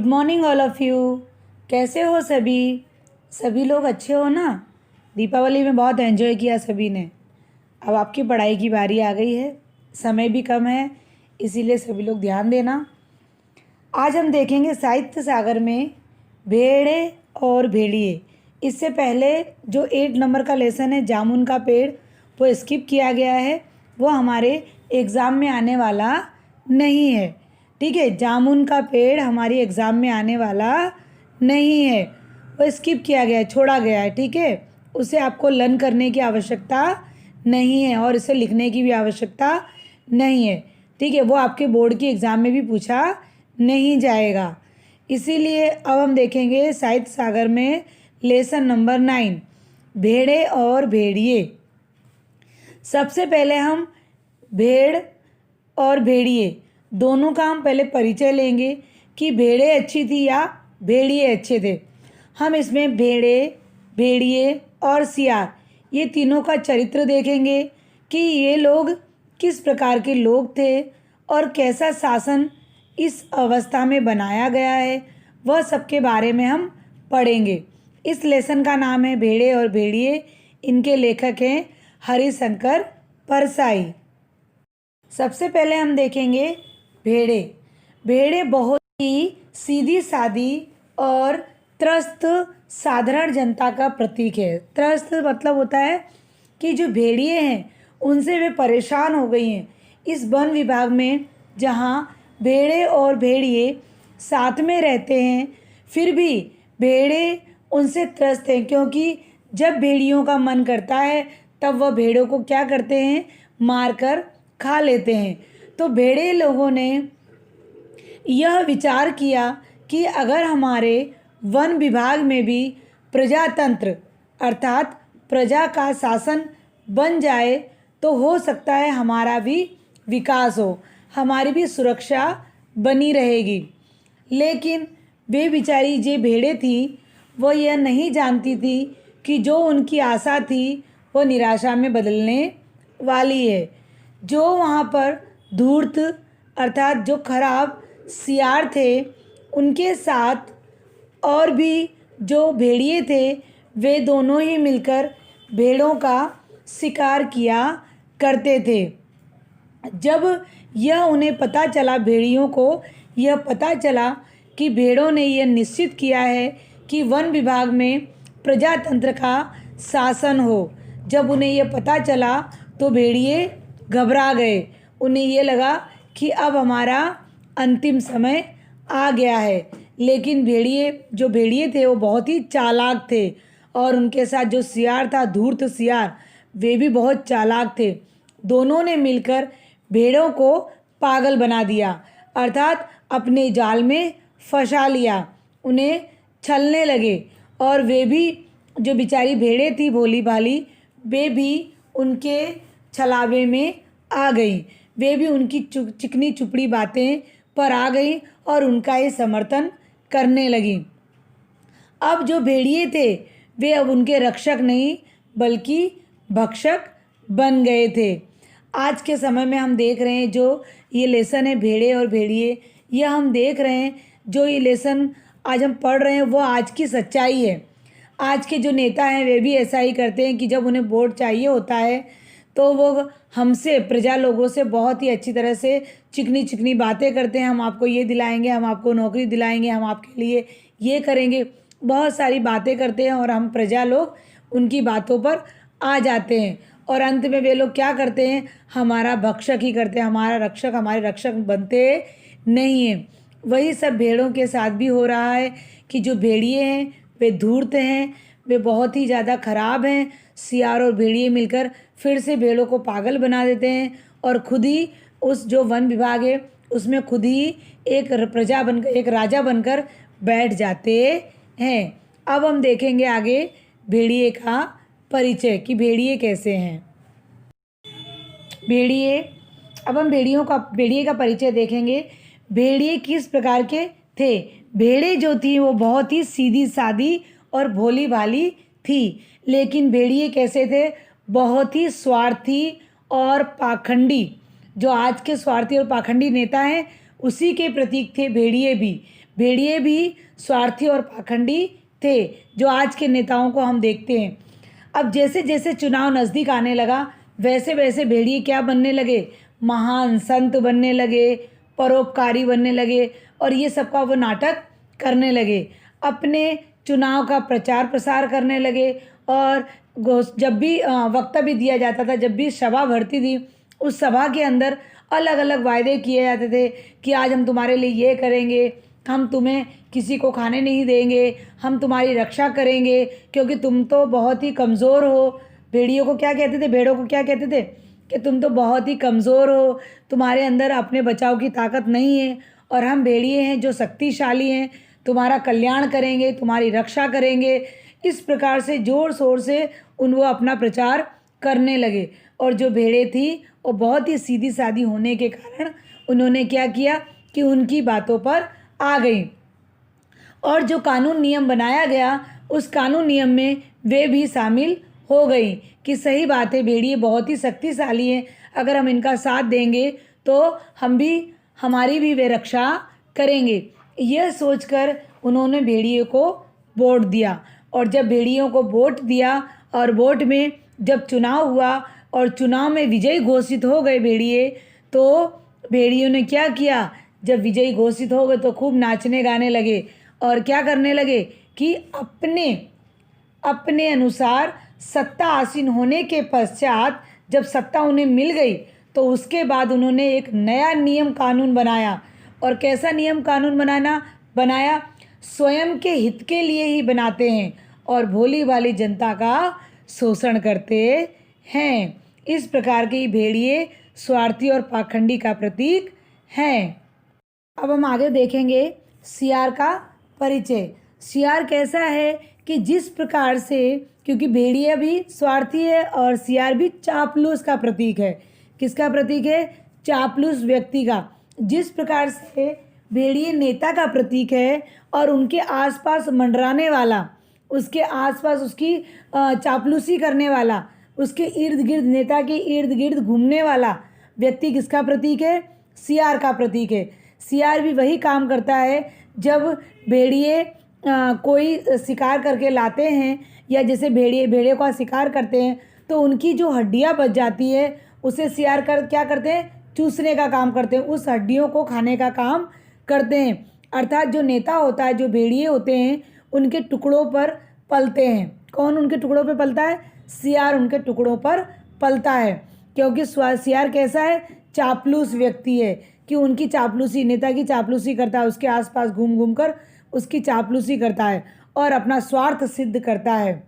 Good morning all of you. कैसे हो सभी? सभी लोग अच्छे हो ना? दीपावली में बहुत एंजॉय किया सभी ने। अब आपकी पढ़ाई की बारी आ गई है, समय भी कम है, इसीलिए सभी लोग ध्यान देना। आज हम देखेंगे साहित्य सागर में भेड़े और भेड़िए। इससे पहले जो 8 नंबर का लेसन है जामुन का पेड़, वो स्किप किया गया है, वो हमारे एग्ज़ाम में आने वाला नहीं है। ठीक है, जामुन का पेड़ हमारी एग्ज़ाम में आने वाला नहीं है, वो स्किप किया गया है, छोड़ा गया है। ठीक है, उसे आपको लर्न करने की आवश्यकता नहीं है और इसे लिखने की भी आवश्यकता नहीं है। ठीक है, वो आपके बोर्ड की एग्ज़ाम में भी पूछा नहीं जाएगा। इसीलिए अब हम देखेंगे साहित्य सागर में लेसन नंबर 9 भेड़े और भेड़िए। सबसे पहले हम भेड़ और भेड़िए दोनों का हम पहले परिचय लेंगे कि भेड़े अच्छी थी या भेड़िए अच्छे थे। हम इसमें भेड़े, भेड़िए और सियार ये तीनों का चरित्र देखेंगे कि ये लोग किस प्रकार के लोग थे और कैसा शासन इस अवस्था में बनाया गया है, वह सबके बारे में हम पढ़ेंगे। इस लेसन का नाम है भेड़े और भेड़िए। इनके लेखक हैं हरिशंकर परसाई। सबसे पहले हम देखेंगे भेड़े। भेड़े बहुत ही सीधी सादी और त्रस्त साधारण जनता का प्रतीक है। त्रस्त मतलब होता है कि जो भेड़िए हैं उनसे वे परेशान हो गई हैं। इस वन विभाग में जहाँ भेड़े और भेड़िए साथ में रहते हैं, फिर भी भेड़े उनसे त्रस्त हैं, क्योंकि जब भेड़ियों का मन करता है तब वह भेड़ों को क्या करते हैं, मारकर खा लेते हैं। तो भेड़े लोगों ने यह विचार किया कि अगर हमारे वन विभाग में भी प्रजातंत्र अर्थात प्रजा का शासन बन जाए तो हो सकता है हमारा भी विकास हो, हमारी भी सुरक्षा बनी रहेगी। लेकिन वे बेचारी जो भेड़े थी वो यह नहीं जानती थी कि जो उनकी आशा थी वो निराशा में बदलने वाली है। जो वहाँ पर धूर्त अर्थात जो खराब सियार थे, उनके साथ और भी जो भेड़िए थे, वे दोनों ही मिलकर भेड़ों का शिकार किया करते थे। जब यह उन्हें पता चला, भेड़ियों को यह पता चला कि भेड़ों ने यह निश्चित किया है कि वन विभाग में प्रजातंत्र का शासन हो, जब उन्हें यह पता चला तो भेड़िए घबरा गए। उन्हें ये लगा कि अब हमारा अंतिम समय आ गया है। लेकिन जो भेड़िए थे वो बहुत ही चालाक थे और उनके साथ जो सियार था, धूर्त सियार, वे भी बहुत चालाक थे। दोनों ने मिलकर भेड़ों को पागल बना दिया, अर्थात अपने जाल में फंसा लिया। उन्हें छलने लगे और वे भी, जो बेचारी भेड़े थी भोली भाली, वे भी उनके छलावे में आ गई। वे भी उनकी चिकनी चुपड़ी बातें पर आ गई और उनका ही समर्थन करने लगी। अब जो भेड़िए थे वे अब उनके रक्षक नहीं बल्कि भक्षक बन गए थे। आज के समय में हम देख रहे हैं जो ये लेसन है भेड़े और भेड़िए, यह हम देख रहे हैं जो ये लेसन आज हम पढ़ रहे हैं वो आज की सच्चाई है। आज के जो नेता हैं वे भी ऐसा ही करते हैं कि जब उन्हें वोट चाहिए होता है तो वो हमसे, प्रजा लोगों से बहुत ही अच्छी तरह से चिकनी चिकनी बातें करते हैं। हम आपको ये दिलाएंगे, हम आपको नौकरी दिलाएंगे, हम आपके लिए ये करेंगे, बहुत सारी बातें करते हैं और हम प्रजा लोग उनकी बातों पर आ जाते हैं और अंत में वे लोग क्या करते हैं, हमारा भक्षक ही करते हैं, हमारा रक्षक, हमारे रक्षक बनते नहीं हैं। वही सब भेड़ों के साथ भी हो रहा है कि जो भेड़िए हैं वे धूर्त हैं, वे बहुत ही ज़्यादा खराब हैं। सियार और भेड़िए मिलकर फिर से भेड़ों को पागल बना देते हैं और खुद ही उस जो वन विभाग है उसमें खुद ही एक प्रजा बनकर, एक राजा बनकर बैठ जाते हैं। अब हम देखेंगे आगे भेड़िए का परिचय कि भेड़िए कैसे हैं। भेड़िए, अब हम भेड़िए का परिचय देखेंगे। भेड़िए किस प्रकार के थे? भेड़े जो थी वो बहुत ही सीधी सादी और भोली भाली थी। लेकिन भेड़िए कैसे थे? बहुत ही स्वार्थी और पाखंडी। जो आज के स्वार्थी और पाखंडी नेता हैं उसी के प्रतीक थे भेड़िए भी। भेड़िए भी स्वार्थी और पाखंडी थे, जो आज के नेताओं को हम देखते हैं। अब जैसे जैसे चुनाव नज़दीक आने लगा, वैसे वैसे भेड़िए क्या बनने लगे, महान संत बनने लगे, परोपकारी बनने लगे, और ये सबका वो नाटक करने लगे। अपने चुनाव का प्रचार प्रसार करने लगे, और जब भी वक्तव्य दिया जाता था, जब भी सभा भरती थी, उस सभा के अंदर अलग अलग वायदे किए जाते थे कि आज हम तुम्हारे लिए ये करेंगे, हम तुम्हें किसी को खाने नहीं देंगे, हम तुम्हारी रक्षा करेंगे क्योंकि तुम तो बहुत ही कमज़ोर हो। भेड़ियों को क्या कहते थे, भेड़ों को क्या कहते थे कि तुम तो बहुत ही कमज़ोर हो, तुम्हारे अंदर अपने बचाव की ताकत नहीं है, और हम भेड़िए हैं जो शक्तिशाली हैं, तुम्हारा कल्याण करेंगे, तुम्हारी रक्षा करेंगे। इस प्रकार से ज़ोर शोर से वो अपना प्रचार करने लगे। और जो भेड़ें थी वो बहुत ही सीधी सादी होने के कारण उन्होंने क्या किया कि उनकी बातों पर आ गई, और जो कानून नियम बनाया गया उस कानून नियम में वे भी शामिल हो गई कि सही बात है, भेड़िए बहुत ही शक्तिशाली हैं, अगर हम इनका साथ देंगे तो हमारी भी वे रक्षा करेंगे। यह सोचकर उन्होंने भेड़िए को वोट दिया, और जब भेड़ियों को वोट दिया और वोट में जब चुनाव हुआ और चुनाव में विजयी घोषित हो गए भेड़िए, तो भेड़ियों ने क्या किया, जब विजयी घोषित हो गए तो खूब नाचने गाने लगे, और क्या करने लगे कि अपने अनुसार सत्ता आसीन होने के पश्चात जब सत्ता उन्हें मिल गई तो उसके बाद उन्होंने एक नया नियम कानून बनाया। और कैसा नियम कानून बनाया, स्वयं के हित के लिए ही बनाते हैं और भोली भाली जनता का शोषण करते हैं। इस प्रकार के भेड़िए स्वार्थी और पाखंडी का प्रतीक हैं। अब हम आगे देखेंगे सियार का परिचय। सियार कैसा है कि जिस प्रकार से, क्योंकि भेड़िया भी स्वार्थी है और सियार भी चापलूस का प्रतीक है। किसका प्रतीक है, चापलूस व्यक्ति का। जिस प्रकार से भेड़िए नेता का प्रतीक है और उनके आसपास मंडराने वाला, उसके आसपास उसकी चापलूसी करने वाला, उसके इर्द गिर्द, नेता के इर्द गिर्द घूमने वाला व्यक्ति किसका प्रतीक है, सियार का प्रतीक है। सियार भी वही काम करता है जब भेड़िए कोई शिकार करके लाते हैं, या जैसे भेड़िए का शिकार करते हैं तो उनकी जो हड्डियां बच जाती है उसे सियार क्या करते हैं, चूसने का काम करते हैं, उस हड्डियों को खाने का काम करते हैं। अर्थात जो नेता होता है, जो भेड़िए होते हैं, उनके टुकड़ों पर पलते हैं। कौन उनके टुकड़ों पर पलता है, सियार उनके टुकड़ों पर पलता है। क्योंकि सियार कैसा है, चापलूस व्यक्ति है कि उनकी चापलूसी, नेता की चापलूसी करता है, उसके आसपास घूम घूम कर उसकी चापलूसी करता है और अपना स्वार्थ सिद्ध करता है।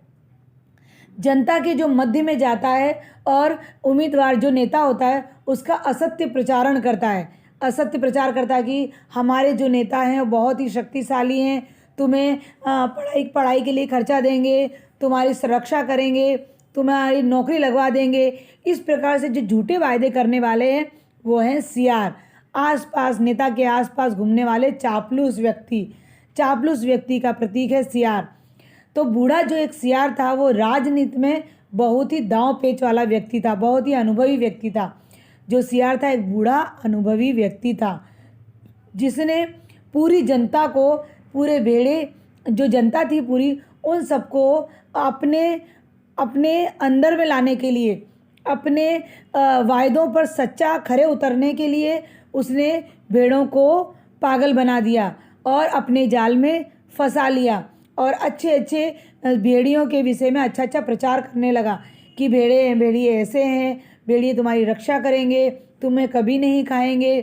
जनता के जो मध्य में जाता है और उम्मीदवार जो नेता होता है उसका असत्य प्रचारण करता है, असत्य प्रचार करता है कि हमारे जो नेता हैं वो बहुत ही शक्तिशाली हैं, तुम्हें पढ़ाई के लिए खर्चा देंगे, तुम्हारी सुरक्षा करेंगे, तुम्हारी नौकरी लगवा देंगे। इस प्रकार से जो झूठे वायदे करने वाले हैं वो हैं सियार। आसपास, नेता के आसपास घूमने वाले चापलूस व्यक्ति का प्रतीक है सियार। तो बूढ़ा जो एक सियार था वो राजनीति में बहुत ही दांव पेच वाला व्यक्ति था, बहुत ही अनुभवी व्यक्ति था। जो सियार था एक बूढ़ा अनुभवी व्यक्ति था जिसने पूरी जनता को, पूरे भेड़े जो जनता थी पूरी, उन सबको अपने अंदर में लाने के लिए, अपने वायदों पर सच्चा खरे उतरने के लिए उसने भेड़ों को पागल बना दिया और अपने जाल में फंसा लिया, और अच्छे भेड़ियों के विषय में अच्छा प्रचार करने लगा कि भेड़िए ऐसे हैं, भेड़िए तुम्हारी रक्षा करेंगे, तुम्हें कभी नहीं खाएंगे,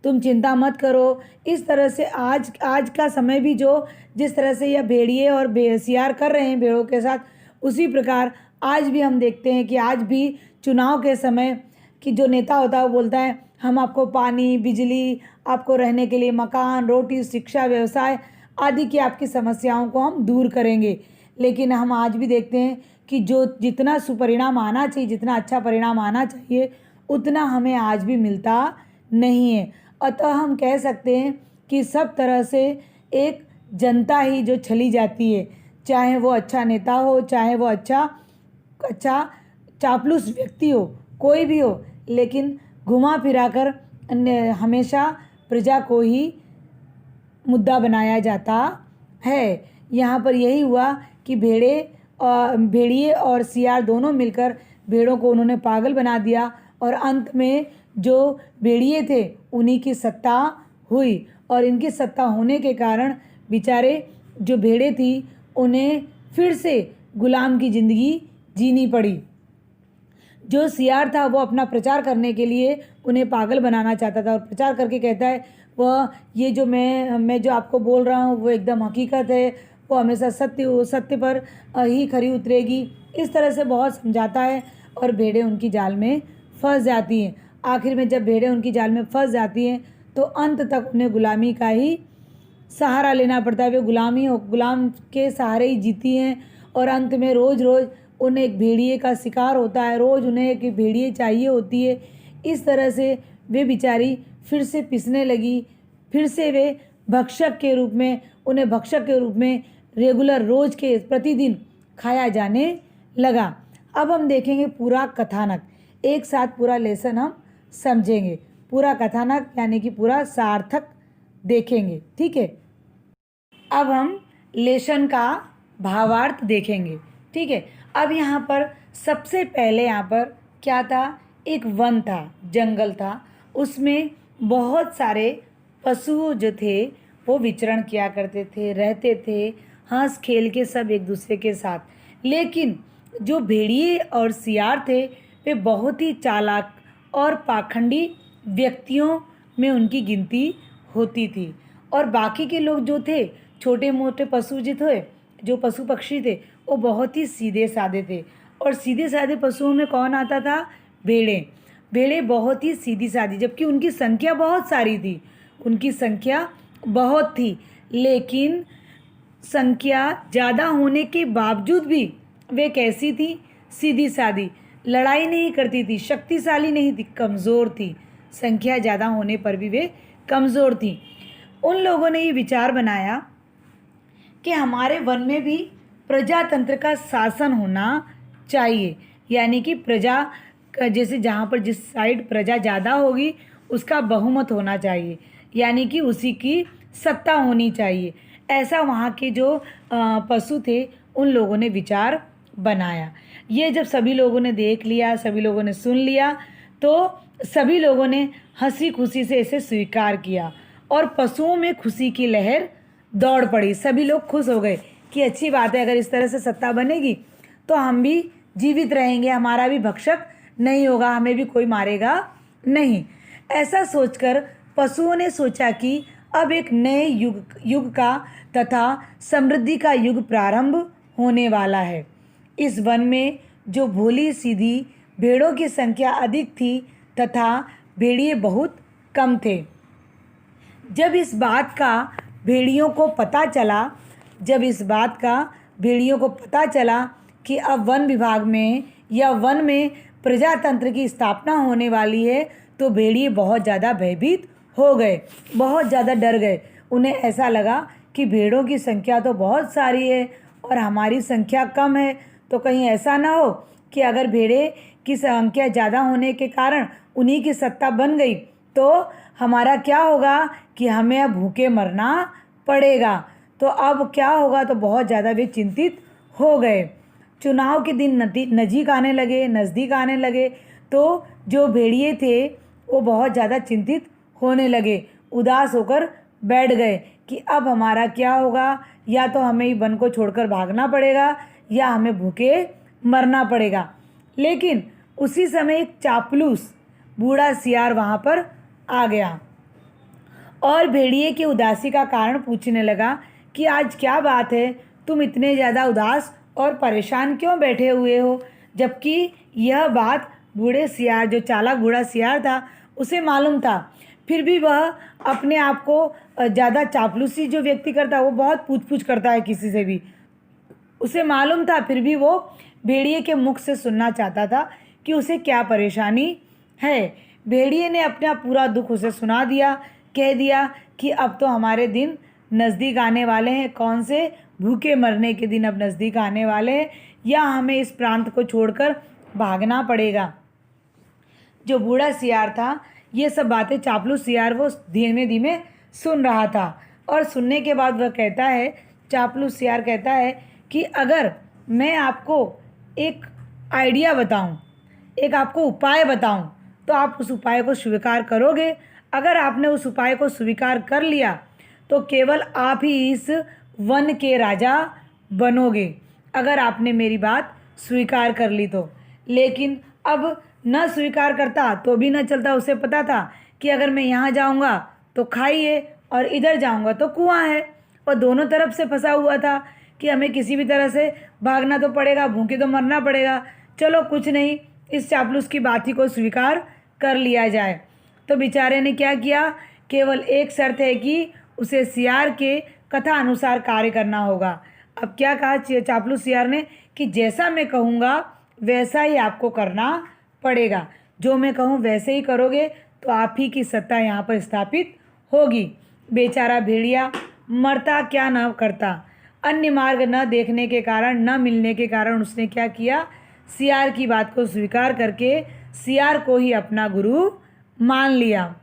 तुम चिंता मत करो। इस तरह से आज का समय भी जिस तरह से यह भेड़िए और सियार कर रहे हैं भेड़ों के साथ, उसी प्रकार आज भी हम देखते हैं कि आज भी चुनाव के समय कि जो नेता होता है वो बोलता है हम आपको पानी, बिजली, आपको रहने के लिए मकान, रोटी, शिक्षा, व्यवसाय आदि की आपकी समस्याओं को हम दूर करेंगे। लेकिन हम आज भी देखते हैं कि जितना सुपरिणाम आना चाहिए, जितना अच्छा परिणाम आना चाहिए, उतना हमें आज भी मिलता नहीं है। अतः हम कह सकते हैं कि सब तरह से एक जनता ही जो छली जाती है, चाहे वो अच्छा नेता हो, चाहे वो अच्छा चापलूस व्यक्ति हो, कोई भी हो, लेकिन घुमा फिरा कर हमेशा प्रजा को ही मुद्दा बनाया जाता है। यहाँ पर यही हुआ कि भेड़िए और सियार दोनों मिलकर भेड़ों को उन्होंने पागल बना दिया और अंत में जो भेड़िए थे उन्हीं की सत्ता हुई और इनकी सत्ता होने के कारण बेचारे जो भेड़ें थी उन्हें फिर से गुलाम की ज़िंदगी जीनी पड़ी। जो सियार था वो अपना प्रचार करने के लिए उन्हें पागल बनाना चाहता था और प्रचार करके कहता है वह ये जो मैं जो आपको बोल रहा हूँ वो एकदम हकीकत है, वो हमेशा सत्य पर ही खरी उतरेगी। इस तरह से बहुत समझाता है और भेड़ें उनकी जाल में फंस जाती हैं। आखिर में जब भेड़ें उनकी जाल में फंस जाती हैं तो अंत तक उन्हें गुलामी का ही सहारा लेना पड़ता है। वे गुलाम के सहारे ही जीती हैं और अंत में रोज़ रोज़ उन्हें एक भेड़िए का शिकार होता है, रोज़ उन्हें एक भेड़िए चाहिए होती है। इस तरह से वे बेचारी फिर से पिसने लगी, फिर से वे उन्हें भक्षक के रूप में रेगुलर रोज़ के प्रतिदिन खाया जाने लगा। अब हम देखेंगे पूरा कथानक, एक साथ पूरा लेसन हम समझेंगे। पूरा कथानक यानी कि पूरा सार्थक देखेंगे, ठीक है। अब हम लेसन का भावार्थ देखेंगे, ठीक है। अब यहाँ पर सबसे पहले यहाँ पर क्या था, एक वन था, जंगल था, उसमें बहुत सारे पशु जो थे वो विचरण किया करते थे, रहते थे, हंस खेल के सब एक दूसरे के साथ। लेकिन जो भेड़िए और सियार थे वे बहुत ही चालाक और पाखंडी व्यक्तियों में उनकी गिनती होती थी और बाकी के लोग जो थे, छोटे मोटे पशु जो पशु पक्षी थे, वो बहुत ही सीधे साधे थे। और सीधे साधे पशुओं में कौन आता था, भेड़ें बहुत ही सीधी सादी, जबकि उनकी संख्या बहुत सारी थी, उनकी संख्या बहुत थी, लेकिन संख्या ज़्यादा होने के बावजूद भी वे कैसी थी, सीधी सादी, लड़ाई नहीं करती थी, शक्तिशाली नहीं थी, कमज़ोर थी। संख्या ज़्यादा होने पर भी वे कमज़ोर थी। उन लोगों ने ये विचार बनाया कि हमारे वन में भी प्रजातंत्र का शासन होना चाहिए, यानी कि प्रजा जैसे जहाँ पर जिस साइड प्रजा ज़्यादा होगी उसका बहुमत होना चाहिए, यानी कि उसी की सत्ता होनी चाहिए। ऐसा वहाँ के जो पशु थे उन लोगों ने विचार बनाया। ये जब सभी लोगों ने देख लिया, सभी लोगों ने सुन लिया, तो सभी लोगों ने हंसी खुशी से इसे स्वीकार किया और पशुओं में खुशी की लहर दौड़ पड़ी। सभी लोग खुश हो गए कि अच्छी बात है, अगर इस तरह से सत्ता बनेगी तो हम भी जीवित रहेंगे, हमारा भी भक्षक नहीं होगा, हमें भी कोई मारेगा नहीं। ऐसा सोचकर पशुओं ने सोचा कि अब एक नए युग का तथा समृद्धि का युग प्रारंभ होने वाला है। इस वन में जो भोली सीधी भेड़ों की संख्या अधिक थी तथा भेड़िए बहुत कम थे। जब इस बात का भेड़ियों को पता चला कि अब वन विभाग में या वन में प्रजातंत्र की स्थापना होने वाली है, तो भेड़िए बहुत ज़्यादा भयभीत हो गए, बहुत ज़्यादा डर गए। उन्हें ऐसा लगा कि भेड़ों की संख्या तो बहुत सारी है और हमारी संख्या कम है, तो कहीं ऐसा ना हो कि अगर भेड़े की संख्या ज़्यादा होने के कारण उन्हीं की सत्ता बन गई तो हमारा क्या होगा कि हमें अब भूखे मरना पड़ेगा। तो अब क्या होगा, तो बहुत ज़्यादा वे चिंतित हो गए। चुनाव के दिन नज़दीक आने लगे तो जो भेड़िए थे वो बहुत ज़्यादा चिंतित होने लगे, उदास होकर बैठ गए कि अब हमारा क्या होगा, या तो हमें वन को छोड़कर भागना पड़ेगा या हमें भूखे मरना पड़ेगा। लेकिन उसी समय एक चापलूस बूढ़ा सियार वहाँ पर आ गया और भेड़िए की उदासी का कारण पूछने लगा कि आज क्या बात है, तुम इतने ज़्यादा उदास और परेशान क्यों बैठे हुए हो। जबकि यह बात बूढ़े सियार, जो चालाक बूढ़ा सियार था, उसे मालूम था, फिर भी वह अपने आप को ज़्यादा चापलूसी जो व्यक्ति करता है वो बहुत पूछ करता है किसी से भी, उसे मालूम था, फिर भी वो भेड़िए के मुख से सुनना चाहता था कि उसे क्या परेशानी है। भेड़िए ने अपना पूरा दुख उसे सुना दिया, कह दिया कि अब तो हमारे दिन नज़दीक आने वाले हैं, कौन से भूखे मरने के दिन अब नज़दीक आने वाले हैं, या हमें इस प्रांत को छोड़कर भागना पड़ेगा। जो बूढ़ा सियार था ये सब बातें चापलूस सियार वो धीमे धीमे सुन रहा था और सुनने के बाद वह कहता है, चापलूस सियार कहता है कि अगर मैं आपको एक आइडिया बताऊं, एक आपको उपाय बताऊं, तो आप उस उपाय को स्वीकार करोगे? अगर आपने उस उपाय को स्वीकार कर लिया तो केवल आप ही इस वन के राजा बनोगे, अगर आपने मेरी बात स्वीकार कर ली तो। लेकिन अब न स्वीकार करता तो भी न चलता। उसे पता था कि अगर मैं यहाँ जाऊँगा तो खाई है और इधर जाऊँगा तो कुआं है, और दोनों तरफ से फंसा हुआ था कि हमें किसी भी तरह से भागना तो पड़ेगा, भूखे तो मरना पड़ेगा। चलो कुछ नहीं, इस चापलूस की बात ही को स्वीकार कर लिया जाए। तो बेचारे ने क्या किया, केवल एक शर्त है कि उसे सियार के कथा अनुसार कार्य करना होगा। अब क्या कहा चापलूस सियार ने कि जैसा मैं कहूँगा वैसा ही आपको करना पड़ेगा, जो मैं कहूँ वैसे ही करोगे तो आप ही की सत्ता यहाँ पर स्थापित होगी। बेचारा भेड़िया मरता क्या न करता, अन्य मार्ग न देखने के कारण, न मिलने के कारण उसने क्या किया, सियार की बात को स्वीकार करके सियार को ही अपना गुरु मान लिया।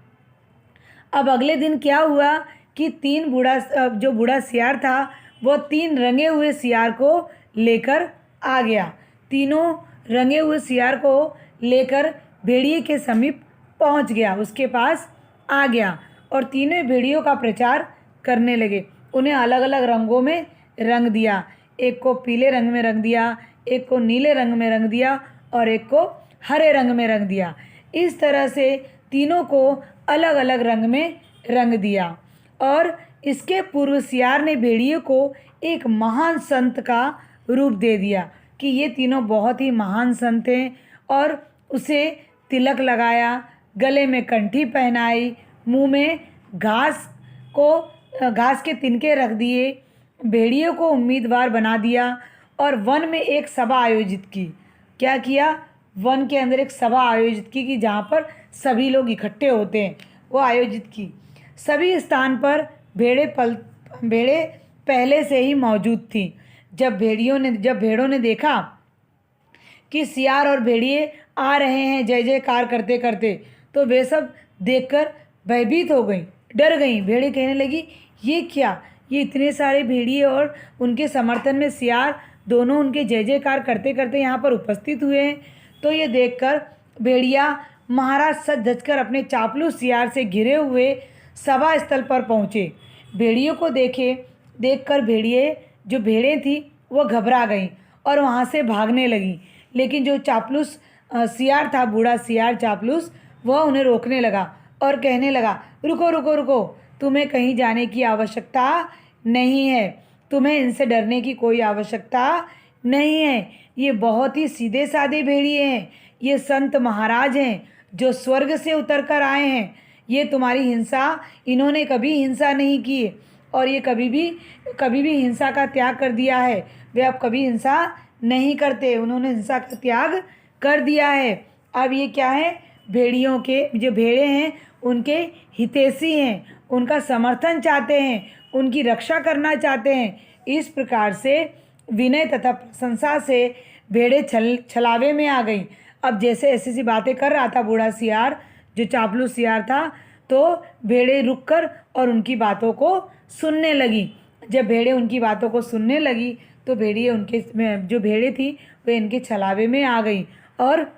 अब अगले दिन क्या हुआ कि जो बूढ़ा सियार था वो 3 रंगे हुए सियार को लेकर आ गया। तीनों रंगे हुए सियार को लेकर भेड़िए के समीप पहुंच गया, उसके पास आ गया और तीनों भेड़ियों का प्रचार करने लगे। उन्हें अलग अलग रंगों में रंग दिया, एक को पीले रंग में रंग दिया, एक को नीले रंग में रंग दिया और एक को हरे रंग में रंग दिया। इस तरह से तीनों को अलग अलग रंग में रंग दिया। और इसके पूर्व सियार ने भेड़िए को एक महान संत का रूप दे दिया कि ये तीनों बहुत ही महान संत हैं, और उसे तिलक लगाया, गले में कंठी पहनाई, मुंह में घास के तिनके रख दिए, भेड़ियों को उम्मीदवार बना दिया और वन में एक सभा आयोजित की। क्या किया, वन के अंदर एक सभा आयोजित की कि जहाँ पर सभी लोग इकट्ठे होते हैं, वो आयोजित की। सभी स्थान पर भेड़े पहले से ही मौजूद थी। जब भेड़ों ने देखा कि सियार और भेड़िए आ रहे हैं जय जयकार करते करते, तो वे सब देखकर भयभीत हो गईं, डर गईं। भेड़े कहने लगी, ये क्या, ये इतने सारे भेड़िए और उनके समर्थन में सियार, दोनों उनके जय जयकार करते करते यहाँ पर उपस्थित हुए हैं। तो ये देखकर भेड़िया महाराज सज धज कर अपने चापलूस सियार से घिरे हुए सभा स्थल पर पहुँचे। भेड़ियों को देखकर जो भेड़ें थी वो घबरा गईं और वहाँ से भागने लगी। लेकिन जो चापलूस सियार था, बूढ़ा सियार चापलूस, वह उन्हें रोकने लगा और कहने लगा, रुको रुको रुको, तुम्हें कहीं जाने की आवश्यकता नहीं है, तुम्हें इनसे डरने की कोई आवश्यकता नहीं है। ये बहुत ही सीधे साधे भेड़िए हैं, ये संत महाराज हैं जो स्वर्ग से उतर कर आए हैं। ये तुम्हारी हिंसा, इन्होंने कभी हिंसा नहीं की और ये कभी भी हिंसा का त्याग कर दिया है। वे अब कभी हिंसा नहीं करते, उन्होंने हिंसा का त्याग कर दिया है। अब ये क्या है, भेड़ियों के जो भेड़े हैं उनके हितैषी हैं, उनका समर्थन चाहते हैं, उनकी रक्षा करना चाहते हैं। इस प्रकार से विनय तथा प्रशंसा से भेड़े छलावे में आ गई। अब जैसे ऐसी सी बातें कर रहा था बूढ़ा सियार, जो चापलूस सियार था, तो भेड़े रुककर और उनकी बातों को सुनने लगी। जब भेड़े उनकी बातों को सुनने लगी तो जो भेड़े थी वे इनके छलावे में आ गई। और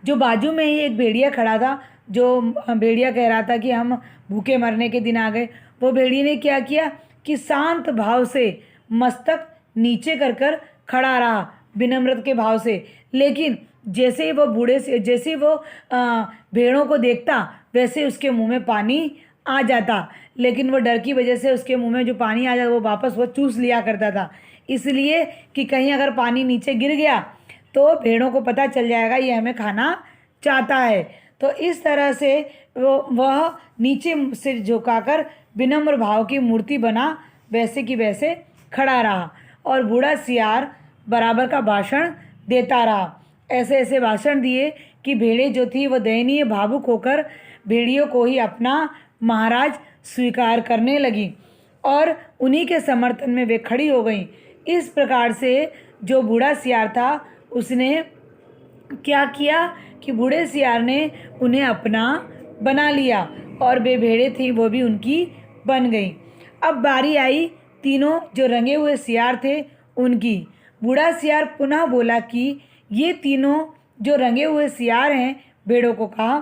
जो बाजू में ही एक भेड़िया खड़ा था, जो भेड़िया कह रहा था कि हम भूखे मरने के दिन आ गए, वो भेड़िए ने क्या किया कि शांत भाव से मस्तक नीचे कर खड़ा रहा, विनम्रता के भाव से। लेकिन जैसे ही वो भेड़ों को देखता वैसे उसके मुंह में पानी आ जाता, लेकिन वो डर की वजह से उसके मुंह में जो पानी आ जाता वो वापस वो चूस लिया करता था, इसलिए कि कहीं अगर पानी नीचे गिर गया तो भेड़ों को पता चल जाएगा ये हमें खाना चाहता है। तो इस तरह से वह नीचे सिर झुकाकर विनम्र भाव की मूर्ति बना वैसे की वैसे खड़ा रहा और बूढ़ा सियार बराबर का भाषण देता रहा। ऐसे ऐसे भाषण दिए कि भेड़े जो थी वह दयनीय भावुक होकर भेड़ियों को ही अपना महाराज स्वीकार करने लगी और उन्हीं के समर्थन में वे खड़ी हो गईं। इस प्रकार से जो बूढ़ा सियार था उसने क्या किया कि बूढ़े सियार ने उन्हें अपना बना लिया और वे भेड़ें थी वो भी उनकी बन गई। अब बारी आई तीनों जो रंगे हुए सियार थे उनकी। बूढ़ा सियार पुनः बोला कि ये तीनों जो रंगे हुए सियार हैं, भेड़ों को कहा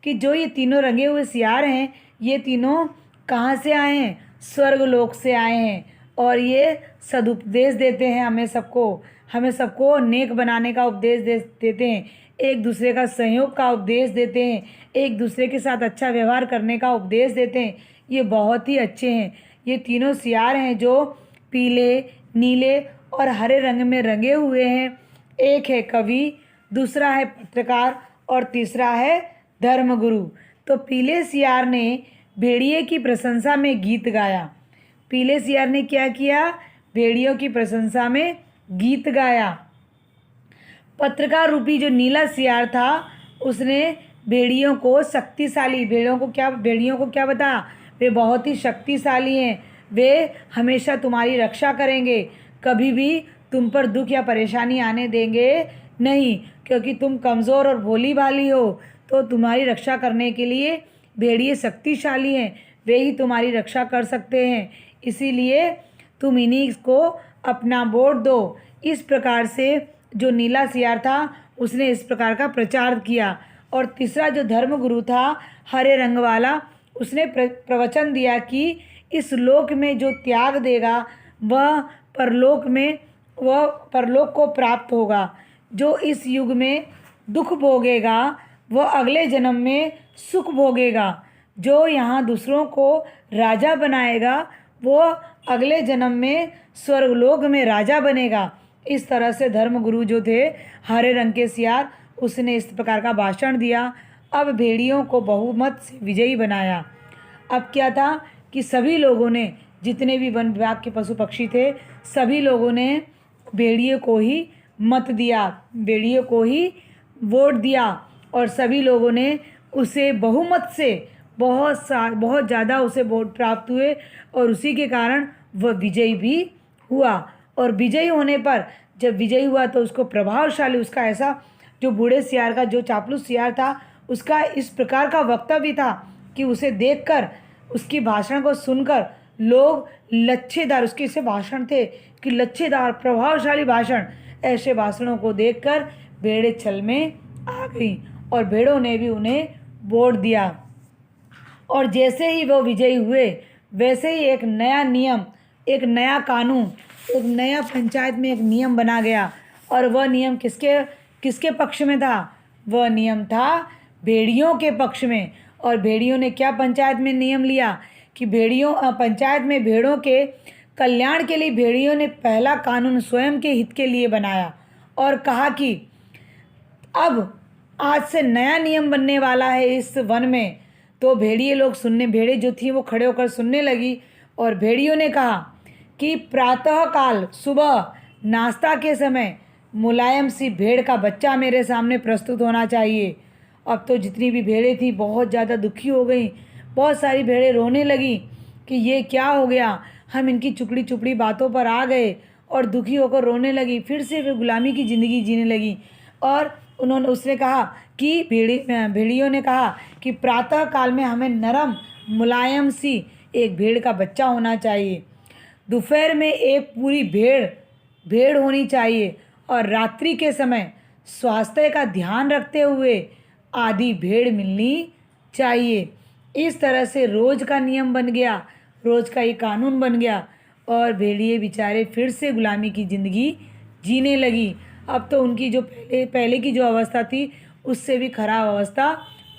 कि जो ये तीनों रंगे हुए सियार हैं, ये तीनों कहाँ से आए हैं? स्वर्ग लोक से आए हैं, और ये सदुपदेश देते हैं हमें सबको नेक बनाने का उपदेश देते हैं, एक दूसरे का सहयोग का उपदेश देते हैं, एक दूसरे के साथ अच्छा व्यवहार करने का उपदेश देते हैं। ये बहुत ही अच्छे हैं। ये तीनों सियार हैं जो पीले, नीले और हरे रंग में रंगे हुए हैं। एक है कवि, दूसरा है पत्रकार और तीसरा है धर्मगुरु। तो पीले सियार ने भेड़िए की प्रशंसा में गीत गाया। पीले सियार ने क्या किया? भेड़ियों की प्रशंसा में गीत गाया। पत्रकार रूपी जो नीला सियार था उसने भेड़ियों को क्या बताया? वे बहुत ही शक्तिशाली हैं, वे हमेशा तुम्हारी रक्षा करेंगे, कभी भी तुम पर दुख या परेशानी आने देंगे नहीं, क्योंकि तुम कमज़ोर और भोली भाली हो। तो तुम्हारी रक्षा करने के लिए भेड़िए शक्तिशाली हैं, वे ही तुम्हारी रक्षा कर सकते हैं, इसीलिए तुम इन्हीं को अपना वोट दो। इस प्रकार से जो नीला सियार था उसने इस प्रकार का प्रचार किया। और तीसरा जो धर्मगुरु था हरे रंग वाला, उसने प्रवचन दिया कि इस लोक में जो त्याग देगा वह परलोक को प्राप्त होगा, जो इस युग में दुख भोगेगा वह अगले जन्म में सुख भोगेगा, जो यहाँ दूसरों को राजा बनाएगा वो अगले जन्म में स्वर्गलोक में राजा बनेगा। इस तरह से धर्मगुरु जो थे हरे रंग के सियार, उसने इस प्रकार का भाषण दिया। अब भेड़ियों को बहुमत से विजयी बनाया। अब क्या था कि सभी लोगों ने, जितने भी वन विभाग के पशु पक्षी थे, सभी लोगों ने भेड़िए को ही मत दिया, भेड़िए को ही वोट दिया, और सभी लोगों ने उसे बहुमत से बहुत ज़्यादा उसे वोट प्राप्त हुए, और उसी के कारण वह विजयी भी हुआ। और विजयी होने पर जब विजयी हुआ तो उसको प्रभावशाली, उसका ऐसा जो बूढ़े सियार का जो चापलूस सियार था उसका इस प्रकार का वक्तव्य था कि उसे देखकर, उसकी भाषण को सुनकर लोग लच्छेदार, उसके ऐसे भाषण थे कि लच्छेदार प्रभावशाली भाषण, ऐसे भाषणों को देखकर भेड़ें छल में आ गई और भेड़ों ने भी उन्हें वोट दिया। और जैसे ही वो विजयी हुए वैसे ही एक नया नियम, एक नया कानून, एक नया पंचायत में एक नियम बना गया। और वह नियम किसके पक्ष में था? वह नियम था भेड़ियों के पक्ष में। और भेड़ियों ने क्या पंचायत में नियम लिया कि पंचायत में भेड़ों के कल्याण के लिए भेड़ियों ने पहला कानून स्वयं के हित के लिए बनाया और कहा कि अब आज से नया नियम बनने वाला है इस वन में। तो भेड़ें जो थी वो खड़े होकर सुनने लगी, और भेड़ियों ने कहा कि प्रातःकाल सुबह नाश्ता के समय मुलायम सी भेड़ का बच्चा मेरे सामने प्रस्तुत होना चाहिए। अब तो जितनी भी भेड़ें थी बहुत ज़्यादा दुखी हो गई, बहुत सारी भेड़ें रोने लगी कि ये क्या हो गया, हम इनकी चुपड़ी चुपड़ी बातों पर आ गए, और दुखी होकर रोने लगी। फिर से वे गुलामी की ज़िंदगी जीने लगी। और उसने कहा कि भेड़ियों ने कहा कि प्रातः काल में हमें नरम मुलायम सी एक भेड़ का बच्चा होना चाहिए, दोपहर में एक पूरी भेड़ होनी चाहिए, और रात्रि के समय स्वास्थ्य का ध्यान रखते हुए आधी भेड़ मिलनी चाहिए। इस तरह से रोज़ का नियम बन गया, रोज़ का ये कानून बन गया, और भेड़िए बेचारे फिर से गुलामी की ज़िंदगी जीने लगी। अब तो उनकी जो पहले की जो अवस्था थी उससे भी खराब अवस्था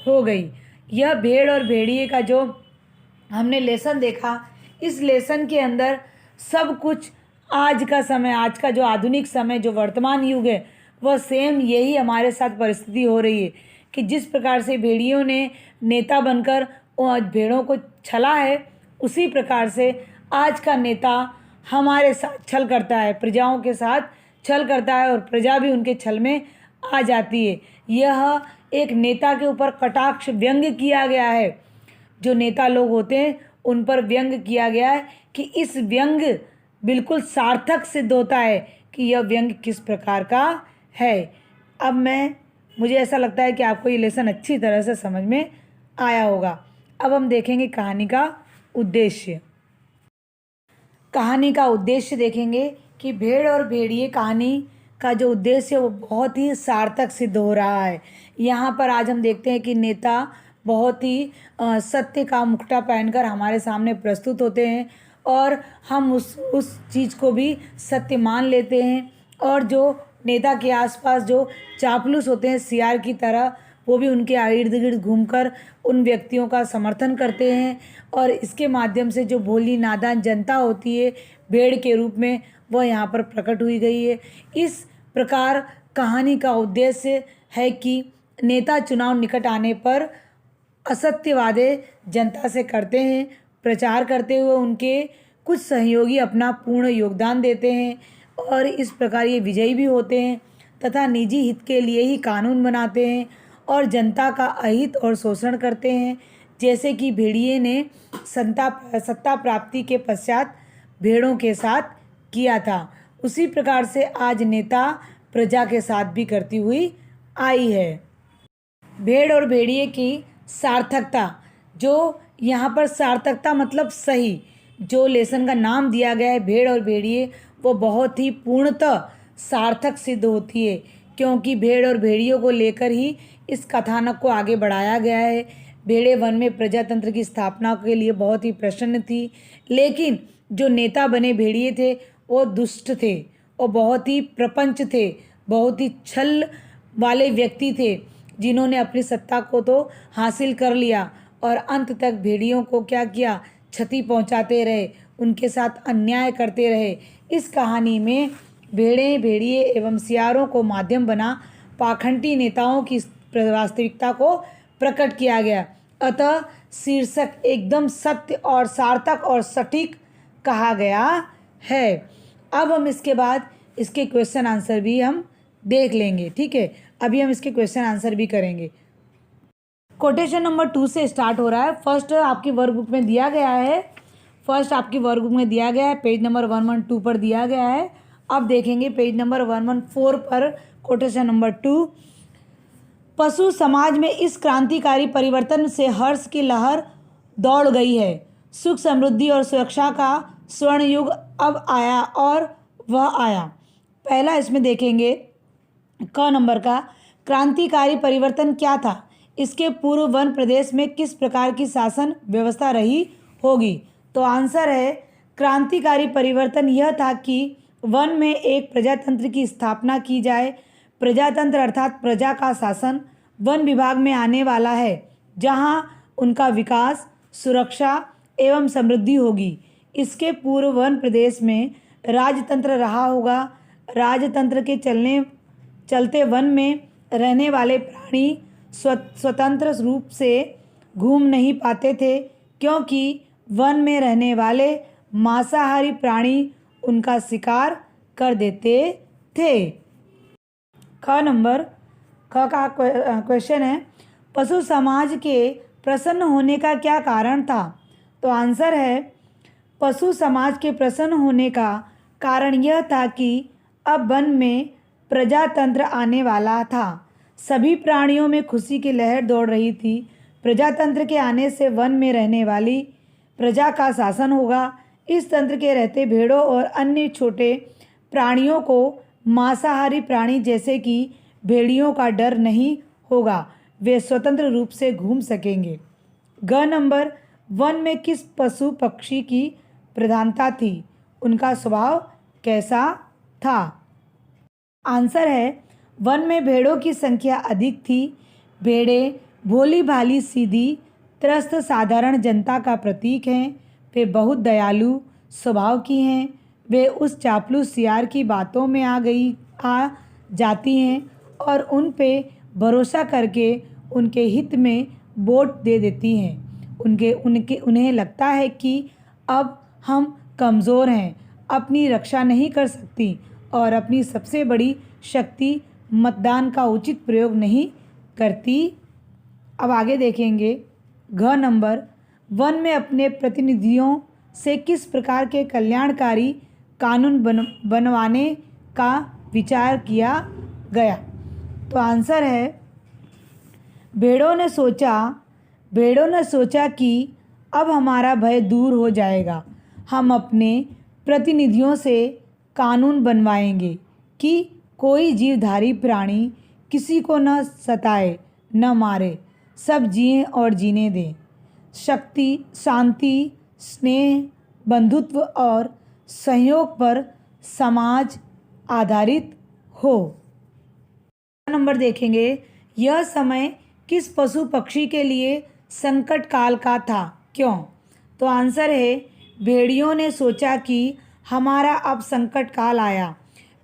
हो गई। यह भेड़ और भेड़िए का जो हमने लेसन देखा, इस लेसन के अंदर सब कुछ आज का समय, आज का जो आधुनिक समय, जो वर्तमान युग है, वह सेम यही हमारे साथ परिस्थिति हो रही है कि जिस प्रकार से भेड़ियों ने नेता बनकर भेड़ों को छला है, उसी प्रकार से आज का नेता हमारे साथ छल करता है, प्रजाओं के साथ छल करता है, और प्रजा भी उनके छल में आ जाती है। यह एक नेता के ऊपर कटाक्ष व्यंग्य किया गया है, जो नेता लोग होते हैं उन पर व्यंग्य किया गया है कि इस व्यंग्य बिल्कुल सार्थक सिद्ध होता है कि यह व्यंग्य किस प्रकार का है। अब मुझे ऐसा लगता है कि आपको ये लेसन अच्छी तरह से समझ में आया होगा। अब हम देखेंगे कहानी का उद्देश्य। कहानी का उद्देश्य देखेंगे कि भेड़ और भेड़िए कहानी का जो उद्देश्य है वो बहुत ही सार्थक सिद्ध हो रहा है। यहाँ पर आज हम देखते हैं कि नेता बहुत ही सत्य का मुखटा पहनकर हमारे सामने प्रस्तुत होते हैं और हम उस चीज़ को भी सत्य मान लेते हैं। और जो नेता के आसपास जो चापलूस होते हैं सियार की तरह, वो भी उनके इर्द गिर्द घूमकर उन व्यक्तियों का समर्थन करते हैं। और इसके माध्यम से जो भोली नादान जनता होती है भेड़ के रूप में, वह यहाँ पर प्रकट हुई गई है। इस प्रकार कहानी का उद्देश्य है कि नेता चुनाव निकट आने पर असत्य वादे जनता से करते हैं, प्रचार करते हुए उनके कुछ सहयोगी अपना पूर्ण योगदान देते हैं और इस प्रकार ये विजयी भी होते हैं तथा निजी हित के लिए ही कानून बनाते हैं और जनता का अहित और शोषण करते हैं। जैसे कि भेड़िए ने सत्ता प्राप्ति के पश्चात भेड़ों के साथ किया था, उसी प्रकार से आज नेता प्रजा के साथ भी करती हुई आई है। भेड़ और भेड़िए की सार्थकता, जो यहाँ पर सार्थकता मतलब सही, जो लेसन का नाम दिया गया है भेड़ और भेड़िए, वो बहुत ही पूर्णतः सार्थक सिद्ध होती है क्योंकि भेड़ और भेड़ियों को लेकर ही इस कथानक को आगे बढ़ाया गया है। भेड़े वन में प्रजातंत्र की स्थापना के लिए बहुत ही प्रसन्न थी, लेकिन जो नेता बने भेड़िए थे वो दुष्ट थे और बहुत ही प्रपंच थे, बहुत ही छल वाले व्यक्ति थे जिन्होंने अपनी सत्ता को तो हासिल कर लिया और अंत तक भेड़ियों को क्या किया, क्षति पहुंचाते रहे, उनके साथ अन्याय करते रहे। इस कहानी में भेड़े भेड़िए एवं सियारों को माध्यम बना पाखंडी नेताओं की वास्तविकता को प्रकट किया गया। अतः शीर्षक एकदम सत्य और सार्थक और सटीक कहा गया है। अब हम इसके बाद इसके क्वेश्चन आंसर भी हम देख लेंगे, ठीक है। अभी हम इसके क्वेश्चन आंसर भी करेंगे। कोटेशन नंबर 2 से स्टार्ट हो रहा है। फर्स्ट आपकी वर्कबुक में दिया गया है, पेज नंबर 112 पर दिया गया है। अब देखेंगे पेज नंबर 114 पर कोटेशन नंबर 2। पशु समाज में इस क्रांतिकारी परिवर्तन से हर्ष की लहर दौड़ गई है। सुख समृद्धि और सुरक्षा का स्वर्ण युग अब आया और वह आया। पहला इसमें देखेंगे क नंबर का, क्रांतिकारी परिवर्तन क्या था? इसके पूर्व वन प्रदेश में किस प्रकार की शासन व्यवस्था रही होगी? तो आंसर है, क्रांतिकारी परिवर्तन यह था कि वन में एक प्रजातंत्र की स्थापना की जाए। प्रजातंत्र अर्थात प्रजा का शासन वन विभाग में आने वाला है, जहां उनका विकास, सुरक्षा एवं समृद्धि होगी। इसके पूर्व वन प्रदेश में राजतंत्र रहा होगा। राजतंत्र के चलते वन में रहने वाले प्राणी स्वतंत्र रूप से घूम नहीं पाते थे, क्योंकि वन में रहने वाले मांसाहारी प्राणी उनका शिकार कर देते थे। ख का क्वेश्चन है, पशु समाज के प्रसन्न होने का क्या कारण था? तो आंसर है, पशु समाज के प्रसन्न होने का कारण यह था कि अब वन में प्रजातंत्र आने वाला था। सभी प्राणियों में खुशी की लहर दौड़ रही थी। प्रजातंत्र के आने से वन में रहने वाली प्रजा का शासन होगा। इस तंत्र के रहते भेड़ों और अन्य छोटे प्राणियों को मांसाहारी प्राणी जैसे कि भेड़ियों का डर नहीं होगा, वे स्वतंत्र रूप से घूम सकेंगे। ग नंबर, वन में किस पशु पक्षी की प्रधानता थी? उनका स्वभाव कैसा था? आंसर है, वन में भेड़ों की संख्या अधिक थी। भेड़ें भोली भाली सीधी त्रस्त साधारण जनता का प्रतीक हैं। वे बहुत दयालु स्वभाव की हैं। वे उस चापलूस सियार की बातों में आ जाती हैं और उन पे भरोसा करके उनके हित में वोट दे देती हैं। उन्हें लगता है कि अब हम कमज़ोर हैं, अपनी रक्षा नहीं कर सकती और अपनी सबसे बड़ी शक्ति मतदान का उचित प्रयोग नहीं करती। अब आगे देखेंगे घ नंबर, वन में अपने प्रतिनिधियों से किस प्रकार के कल्याणकारी कानून बनवाने का विचार किया गया? तो आंसर है, भेड़ों ने सोचा कि अब हमारा भय दूर हो जाएगा। हम अपने प्रतिनिधियों से कानून बनवाएंगे कि कोई जीवधारी प्राणी किसी को न सताए न मारे, सब जिए और जीने दें। शक्ति, शांति, स्नेह, बंधुत्व और सहयोग पर समाज आधारित हो। नंबर देखेंगे, यह समय किस पशु पक्षी के लिए संकट काल का था, क्यों? तो आंसर है, भेड़ियों ने सोचा कि हमारा अब संकट काल आया।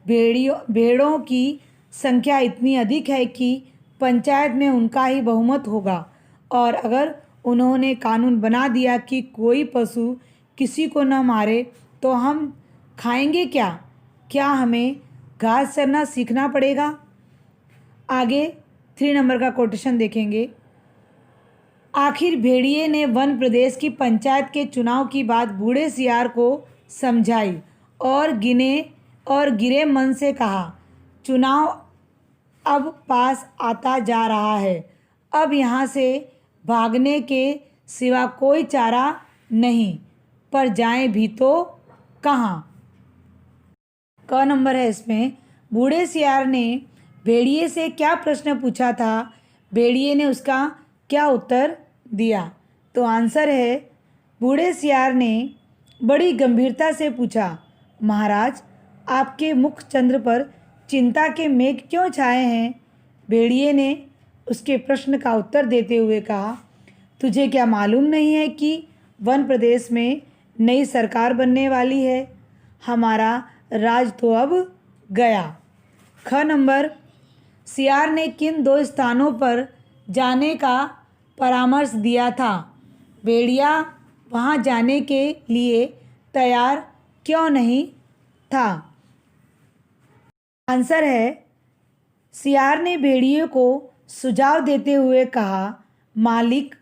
भेड़ों की संख्या इतनी अधिक है कि पंचायत में उनका ही बहुमत होगा, और अगर उन्होंने कानून बना दिया कि कोई पशु किसी को न मारे तो हम खाएंगे क्या? क्या हमें घास चरना सीखना पड़ेगा? आगे 3 नंबर का कोटेशन देखेंगे। आखिर भेड़िए ने वन प्रदेश की पंचायत के चुनाव की बात बूढ़े सियार को समझाई और गिरे मन से कहा, चुनाव अब पास आता जा रहा है, अब यहाँ से भागने के सिवा कोई चारा नहीं, पर जाएं भी तो कहाँ? क नंबर है इसमें, बूढ़े सियार ने भेड़िए से क्या प्रश्न पूछा था, भेड़िए ने उसका क्या उत्तर दिया? तो आंसर है, बूढ़े सियार ने बड़ी गंभीरता से पूछा, महाराज, आपके मुख चंद्र पर चिंता के मेघ क्यों छाए हैं? भेड़िए ने उसके प्रश्न का उत्तर देते हुए कहा, तुझे क्या मालूम नहीं है कि वन प्रदेश में नई सरकार बनने वाली है? हमारा राज तो अब गया। ख नंबर, सियार ने किन 2 स्थानों पर जाने का परामर्श दिया था? भेड़िया वहाँ जाने के लिए तैयार क्यों नहीं था? आंसर है, सियार ने भेड़िए को सुझाव देते हुए कहा, मालिक,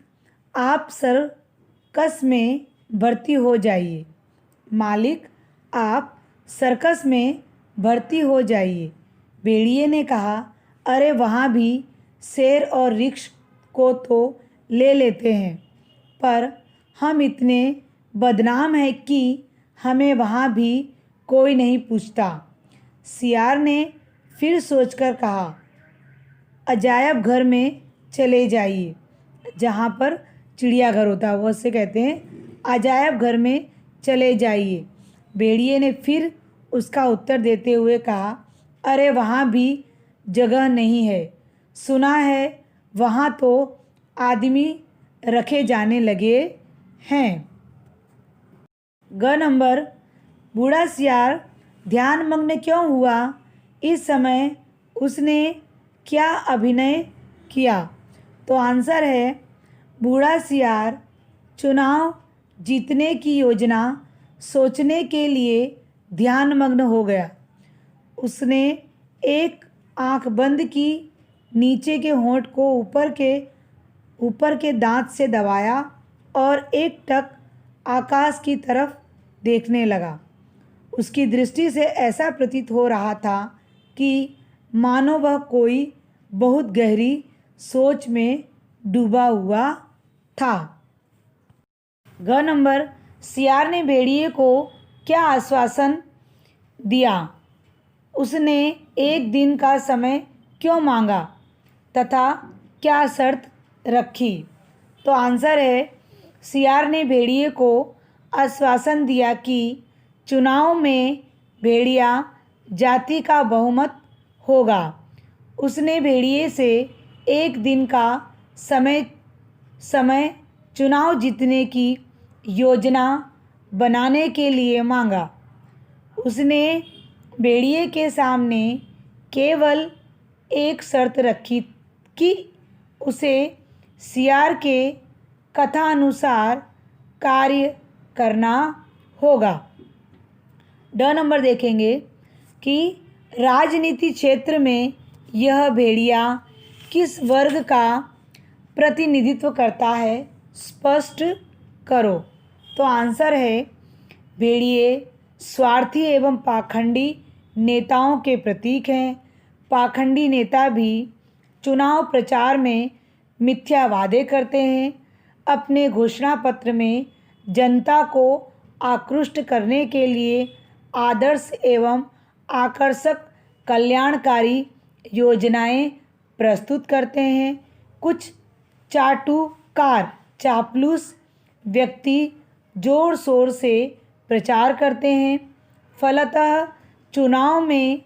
आप सर्कस में भर्ती हो जाइए। मालिक, आप सर्कस में भर्ती हो जाइए। भेड़िए ने कहा, अरे वहाँ भी शेर और रिक्श को तो ले लेते हैं, पर हम इतने बदनाम हैं कि हमें वहाँ भी कोई नहीं पूछता। सियार ने फिर सोचकर कहा, अजायब घर में चले जाइए। जहाँ पर चिड़ियाघर होता है वो उससे कहते हैं अजायब घर में चले जाइए। भेड़िए ने फिर उसका उत्तर देते हुए कहा, अरे वहाँ भी जगह नहीं है, सुना है वहाँ तो आदमी रखे जाने लगे हैं। ग नंबर, बूढ़ा सियार ध्यानमग्न क्यों हुआ? इस समय उसने क्या अभिनय किया? तो आंसर है, बूढ़ा सियार चुनाव जीतने की योजना सोचने के लिए ध्यानमग्न हो गया। उसने एक आंख बंद की, नीचे के होंठ को ऊपर के दांत से दबाया और एक टक आकाश की तरफ देखने लगा। उसकी दृष्टि से ऐसा प्रतीत हो रहा था कि मानो वह कोई बहुत गहरी सोच में डूबा हुआ था। ग नंबर, सियार ने भेड़िए को क्या आश्वासन दिया? उसने 1 दिन का समय क्यों मांगा तथा क्या शर्त रखी? तो आंसर है, सियार ने भेड़िए को आश्वासन दिया कि चुनाव में भेड़िया जाति का बहुमत होगा। उसने भेड़िए से 1 दिन का समय चुनाव जीतने की योजना बनाने के लिए मांगा। उसने भेड़िए के सामने केवल एक शर्त रखी कि उसे सियार के कथानुसार कार्य करना होगा। ड नंबर देखेंगे कि राजनीति क्षेत्र में यह भेड़िया किस वर्ग का प्रतिनिधित्व करता है, स्पष्ट करो। तो आंसर है, भेड़िए स्वार्थी एवं पाखंडी नेताओं के प्रतीक हैं। पाखंडी नेता भी चुनाव प्रचार में मिथ्या वादे करते हैं, अपने घोषणा पत्र में जनता को आकृष्ट करने के लिए आदर्श एवं आकर्षक कल्याणकारी योजनाएं प्रस्तुत करते हैं। कुछ चाटुकार चापलूस व्यक्ति जोर शोर से प्रचार करते हैं, फलतः चुनाव में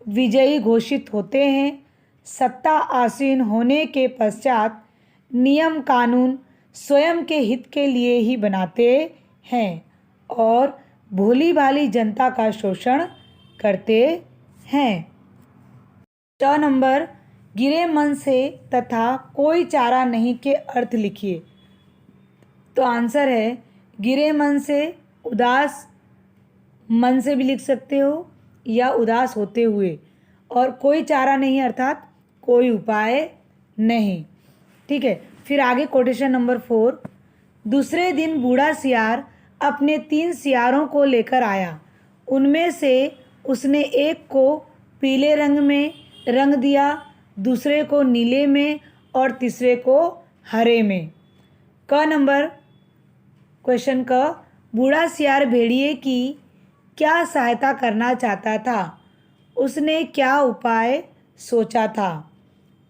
विजयी घोषित होते हैं। सत्ता आसीन होने के पश्चात नियम कानून स्वयं के हित के लिए ही बनाते हैं और भोली भाली जनता का शोषण करते हैं। 6 नंबर, गिरे मन से तथा कोई चारा नहीं के अर्थ लिखिए। तो आंसर है गिरे मन से, उदास मन से भी लिख सकते हो या उदास होते हुए, और कोई चारा नहीं अर्थात कोई उपाय नहीं। ठीक है, फिर आगे कोटेशन नंबर 4। दूसरे दिन बूढ़ा सियार अपने 3 सियारों को लेकर आया। उनमें से उसने एक को पीले रंग में रंग दिया, दूसरे को नीले में और तीसरे को हरे में। क नंबर, क्वेश्चन क, बूढ़ा सियार भेड़िए की क्या सहायता करना चाहता था? उसने क्या उपाय सोचा था?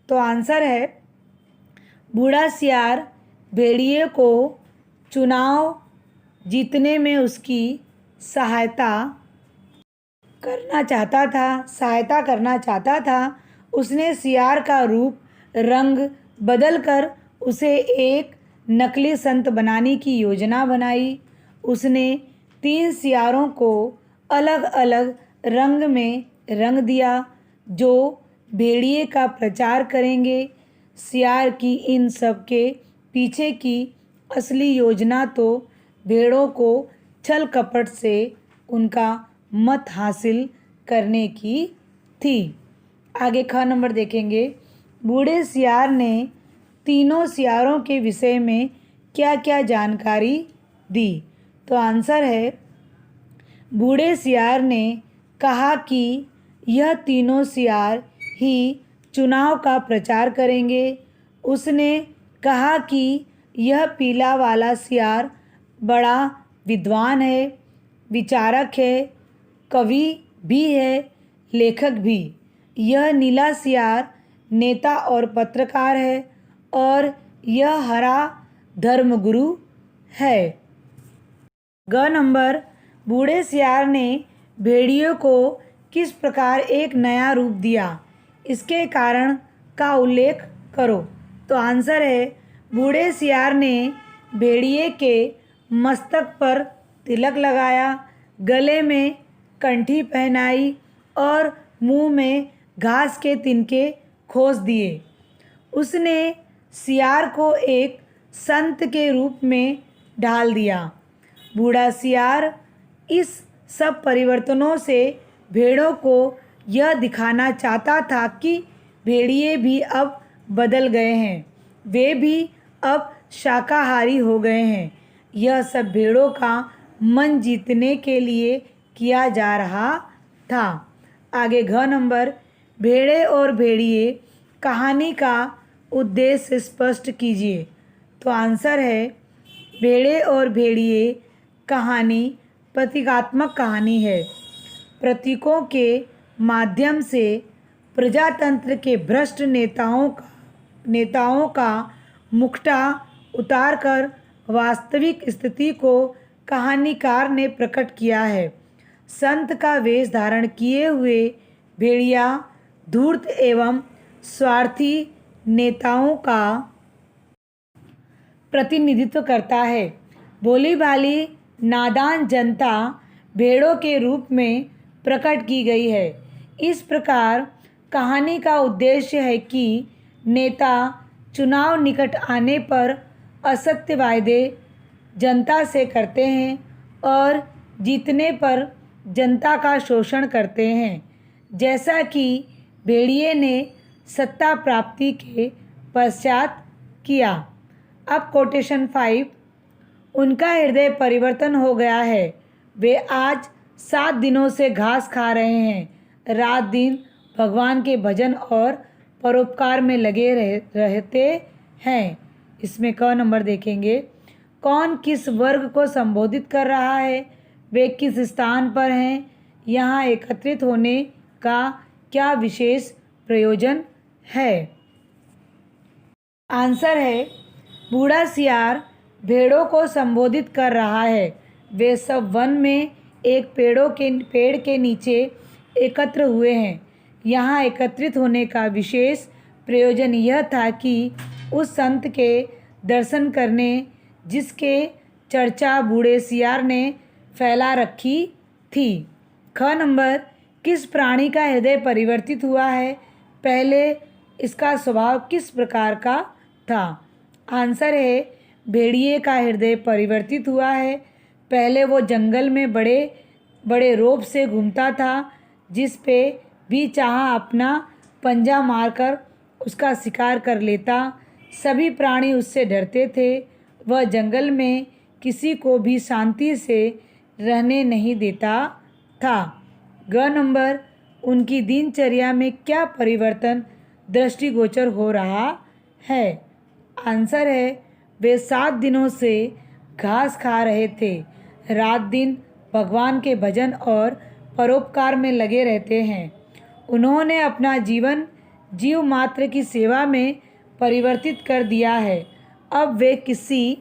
तो आंसर है बूढ़ा सियार भेड़िए को चुनाव जीतने में उसकी सहायता करना चाहता था। उसने सियार का रूप रंग बदलकर उसे एक नकली संत बनाने की योजना बनाई। उसने 3 सियारों को अलग अलग रंग में रंग दिया जो भेड़िए का प्रचार करेंगे। सियार की इन सब के पीछे की असली योजना तो भेड़ों को छल कपट से उनका मत हासिल करने की थी। आगे ख नंबर देखेंगे। बूढ़े सियार ने तीनों सियारों के विषय में क्या क्या जानकारी दी? तो आंसर है बूढ़े सियार ने कहा कि यह तीनों सियार ही चुनाव का प्रचार करेंगे। उसने कहा कि यह पीला वाला सियार बड़ा विद्वान है, विचारक है, कवि भी है, लेखक भी। यह नीला सियार नेता और पत्रकार है और यह हरा धर्मगुरु है। ग नंबर, बूढ़े सियार ने भेड़ियों को किस प्रकार एक नया रूप दिया? इसके कारण का उल्लेख करो। तो आंसर है बूढ़े सियार ने भेड़िए के मस्तक पर तिलक लगाया, गले में कंठी पहनाई और मुंह में घास के तिनके खोस दिए। उसने सियार को एक संत के रूप में ढाल दिया। बूढ़ा सियार इस सब परिवर्तनों से भेड़ों को यह दिखाना चाहता था कि भेड़िए भी अब बदल गए हैं, वे भी अब शाकाहारी हो गए हैं। यह सब भेड़ों का मन जीतने के लिए किया जा रहा था। आगे घ नंबर, भेड़े और भेड़िए कहानी का उद्देश्य स्पष्ट कीजिए। तो आंसर है भेड़े और भेड़िए कहानी प्रतीकात्मक कहानी है। प्रतीकों के माध्यम से प्रजातंत्र के भ्रष्ट नेताओं का मुखटा उतारकर वास्तविक स्थिति को कहानीकार ने प्रकट किया है। संत का वेश धारण किए हुए भेड़िया धूर्त एवं स्वार्थी नेताओं का प्रतिनिधित्व करता है। भोली भाली नादान जनता भेड़ों के रूप में प्रकट की गई है। इस प्रकार कहानी का उद्देश्य है कि नेता चुनाव निकट आने पर असत्य वायदे जनता से करते हैं और जीतने पर जनता का शोषण करते हैं, जैसा कि भेड़िए ने सत्ता प्राप्ति के पश्चात किया। अब कोटेशन 5, उनका हृदय परिवर्तन हो गया है। वे आज 7 दिनों से घास खा रहे हैं, रात दिन भगवान के भजन और परोपकार में लगे रहते हैं। इसमें क नंबर देखेंगे। कौन किस वर्ग को संबोधित कर रहा है, वे किस स्थान पर हैं, यहाँ एकत्रित होने का क्या विशेष प्रयोजन है। आंसर है बूढ़ा सियार भेड़ों को संबोधित कर रहा है। वे सब वन में एक पेड़ के नीचे एकत्र हुए हैं। यहाँ एकत्रित होने का विशेष प्रयोजन यह था कि उस संत के दर्शन करने जिसके चर्चा बूढ़े सियार ने फैला रखी थी। ख नंबर, किस प्राणी का हृदय परिवर्तित हुआ है, पहले इसका स्वभाव किस प्रकार का था। आंसर है भेड़िए का हृदय परिवर्तित हुआ है। पहले वो जंगल में बड़े बड़े रोप से घूमता था, जिस पे भी चाहा अपना पंजा मारकर उसका शिकार कर लेता। सभी प्राणी उससे डरते थे। वह जंगल में किसी को भी शांति से रहने नहीं देता था। ग नंबर, उनकी दिनचर्या में क्या परिवर्तन दृष्टिगोचर हो रहा है। आंसर है वे 7 दिनों से घास खा रहे थे। रात दिन भगवान के भजन और परोपकार में लगे रहते हैं। उन्होंने अपना जीवन जीव मात्र की सेवा में परिवर्तित कर दिया है। अब वे किसी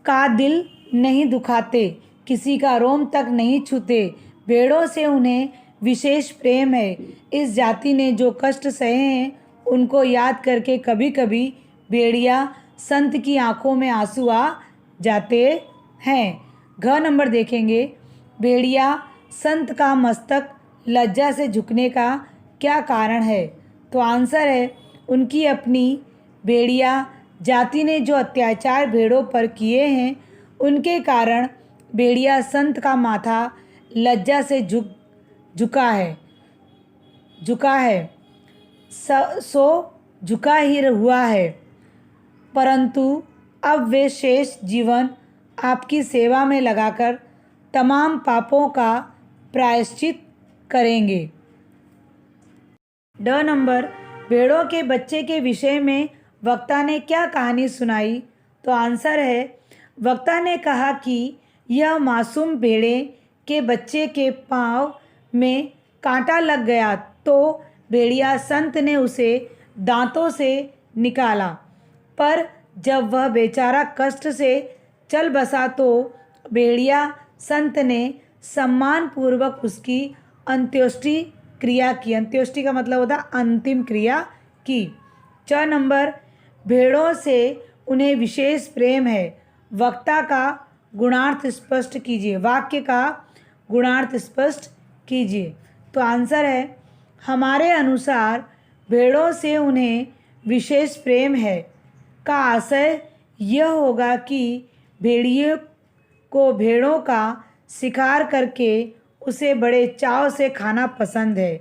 का दिल नहीं दुखाते, किसी का रोम तक नहीं छूते। भेड़ों से उन्हें विशेष प्रेम है। इस जाति ने जो कष्ट सहे हैं उनको याद करके कभी कभी भेड़िया संत की आंखों में आंसू आ जाते हैं। घ नंबर देखेंगे, भेड़िया संत का मस्तक लज्जा से झुकने का क्या कारण है। तो आंसर है उनकी अपनी भेड़िया जाति ने जो अत्याचार भेड़ों पर किए हैं उनके कारण भेड़िया संत का माथा लज्जा से झुका है सो झुका ही हुआ है। परंतु अब वे शेष जीवन आपकी सेवा में लगाकर तमाम पापों का प्रायश्चित करेंगे। ड नंबर, भेड़ों के बच्चे के विषय में वक्ता ने क्या कहानी सुनाई। तो आंसर है वक्ता ने कहा कि यह मासूम भेड़े के बच्चे के पाँव में कांटा लग गया तो भेड़िया संत ने उसे दांतों से निकाला, पर जब वह बेचारा कष्ट से चल बसा तो भेड़िया संत ने सम्मानपूर्वक उसकी अंत्येष्टि क्रिया की। अंत्येष्टि का मतलब होता है अंतिम क्रिया की। च नंबर, भेड़ों से उन्हें विशेष प्रेम है। वक्ता का गुणार्थ स्पष्ट कीजिए। वाक्य का गुणार्थ स्पष्ट कीजिए। तो आंसर है हमारे अनुसार भेड़ों से उन्हें विशेष प्रेम है का आशय यह होगा कि भेड़िए को भेड़ों का शिकार करके उसे बड़े चाव से खाना पसंद है,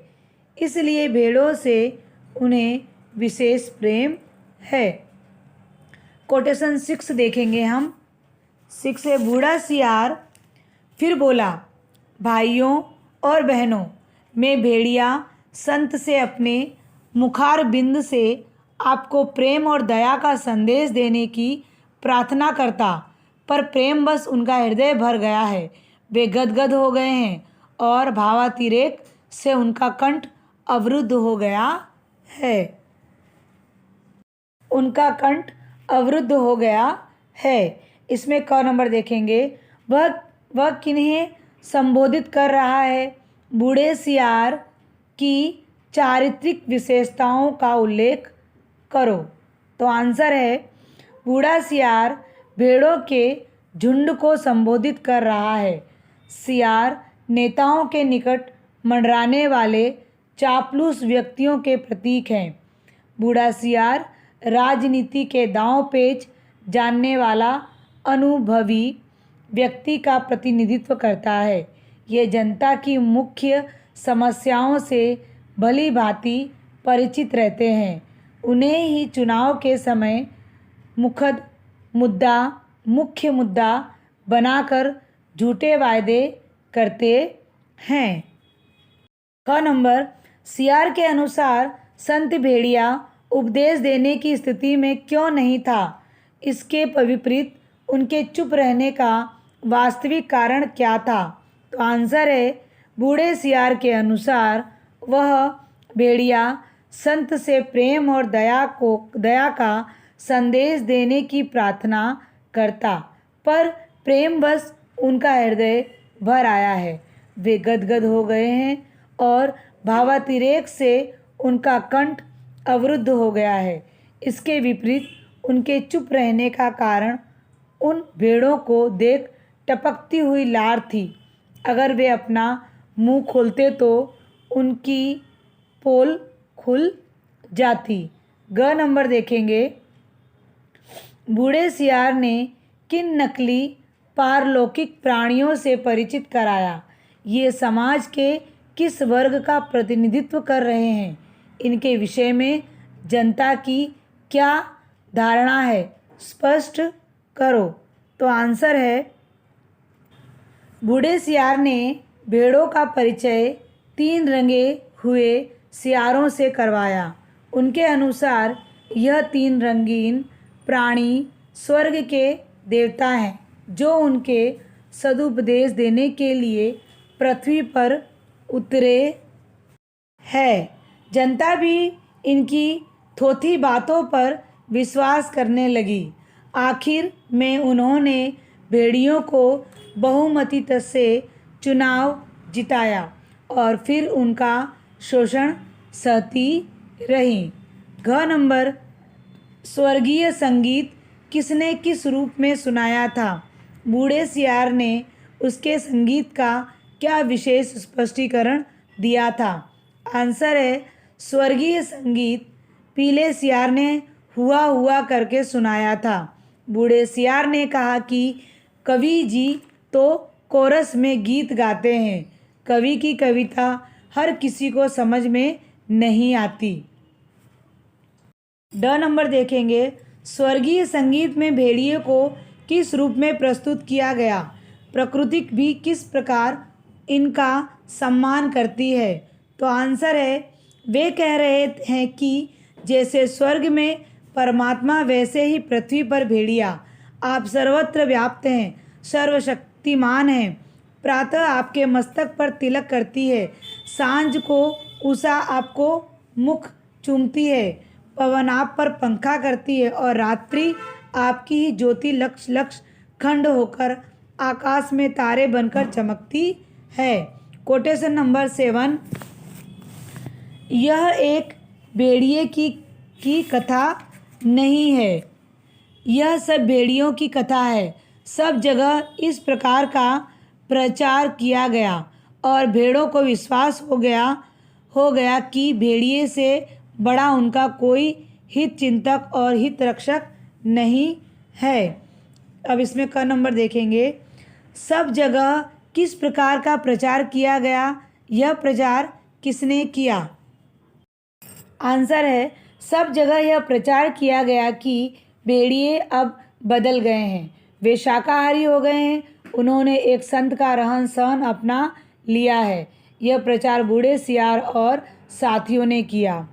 इसलिए भेड़ों से उन्हें विशेष प्रेम है। कोटेशन 6 देखेंगे हम। 6 है, बूढ़ा सियार फिर बोला, भाइयों और बहनों, मैं भेड़िया संत से अपने मुखार बिंद से आपको प्रेम और दया का संदेश देने की प्रार्थना करता, पर प्रेम बस उनका हृदय भर गया है। वे गदगद हो गए हैं और भावातिरेक से उनका कंठ अवरुद्ध हो गया है। उनका कंठ अवरुद्ध हो गया है। इसमें क नंबर देखेंगे, वह किन्हें संबोधित कर रहा है। बूढ़े सियार की चारित्रिक विशेषताओं का उल्लेख करो। तो आंसर है बूढ़ा सियार भेड़ों के झुंड को संबोधित कर रहा है। सियार नेताओं के निकट मंडराने वाले चापलूस व्यक्तियों के प्रतीक हैं। बूढ़ा सियार राजनीति के दांव पेच जानने वाला अनुभवी व्यक्ति का प्रतिनिधित्व करता है। ये जनता की मुख्य समस्याओं से भली भांति परिचित रहते हैं। उन्हें ही चुनाव के समय मुख्य मुद्दा बनाकर झूठे वायदे करते हैं। क नंबर, सियार के अनुसार संत भेड़िया उपदेश देने की स्थिति में क्यों नहीं था, इसके विपरीत उनके चुप रहने का वास्तविक कारण क्या था? तो आंसर है, बूढ़े सियार के अनुसार वह भेड़िया संत से प्रेम और दया का संदेश देने की प्रार्थना करता, पर प्रेमवश उनका हृदय भर आया है। वे गदगद हो गए हैं और भावातिरेक से उनका कंठ अवरुद्ध हो गया है। इसके विपरीत उनके चुप रहने का कारण उन भेड़ों को देख टपकती हुई लार थी। अगर वे अपना मुंह खोलते तो उनकी पोल खुल जाती। ग नंबर देखेंगे, बूढ़े सियार ने किन नकली पारलौकिक प्राणियों से परिचित कराया? ये समाज के किस वर्ग का प्रतिनिधित्व कर रहे हैं? इनके विषय में जनता की क्या धारणा है? स्पष्ट करो। तो आंसर है, बूढ़े सियार ने भेड़ों का परिचय 3 रंगे हुए सियारों से करवाया। उनके अनुसार यह 3 रंगीन प्राणी स्वर्ग के देवता हैं, जो उनके सदुपदेश देने के लिए पृथ्वी पर उतरे हैं। जनता भी इनकी थोथी बातों पर विश्वास करने लगी। आखिर में उन्होंने भेड़ियों को बहुमति से चुनाव जिताया और फिर उनका शोषण सहती रही। घ नंबर, स्वर्गीय संगीत किसने किस रूप में सुनाया था? बूढ़े सियार ने उसके संगीत का क्या विशेष स्पष्टीकरण दिया था? आंसर है, स्वर्गीय संगीत पीले सियार ने हुआ हुआ करके सुनाया था। बूढ़े सियार ने कहा कि कवि जी तो कोरस में गीत गाते हैं, कवि की कविता हर किसी को समझ में नहीं आती। ड नंबर देखेंगे, स्वर्गीय संगीत में भेड़िए को किस रूप में प्रस्तुत किया गया? प्रकृति भी किस प्रकार इनका सम्मान करती है? तो आंसर है, वे कह रहे हैं कि जैसे स्वर्ग में परमात्मा वैसे ही पृथ्वी पर भेड़िया। आप सर्वत्र व्याप्त हैं, सर्वशक्तिमान हैं। प्रातः आपके मस्तक पर तिलक करती है, सांझ को उषा आपको मुख चूमती है, पवन आप पर पंखा करती है और रात्रि आपकी ही ज्योति लक्ष लक्ष खंड होकर आकाश में तारे बनकर चमकती है। कोटेशन नंबर 7, यह एक भेड़िए की कथा नहीं है, यह सब भेड़ियों की कथा है। सब जगह इस प्रकार का प्रचार किया गया और भेड़ों को विश्वास हो गया कि भेड़िए से बड़ा उनका कोई हित चिंतक और हित रक्षक नहीं है। अब इसमें क नंबर देखेंगे, सब जगह किस प्रकार का प्रचार किया गया? यह प्रचार किसने किया? आंसर है, सब जगह यह प्रचार किया गया कि भेड़िए अब बदल गए हैं, वे शाकाहारी हो गए हैं, उन्होंने एक संत का रहन सहन अपना लिया है। यह प्रचार बूढ़े सियार और साथियों ने किया।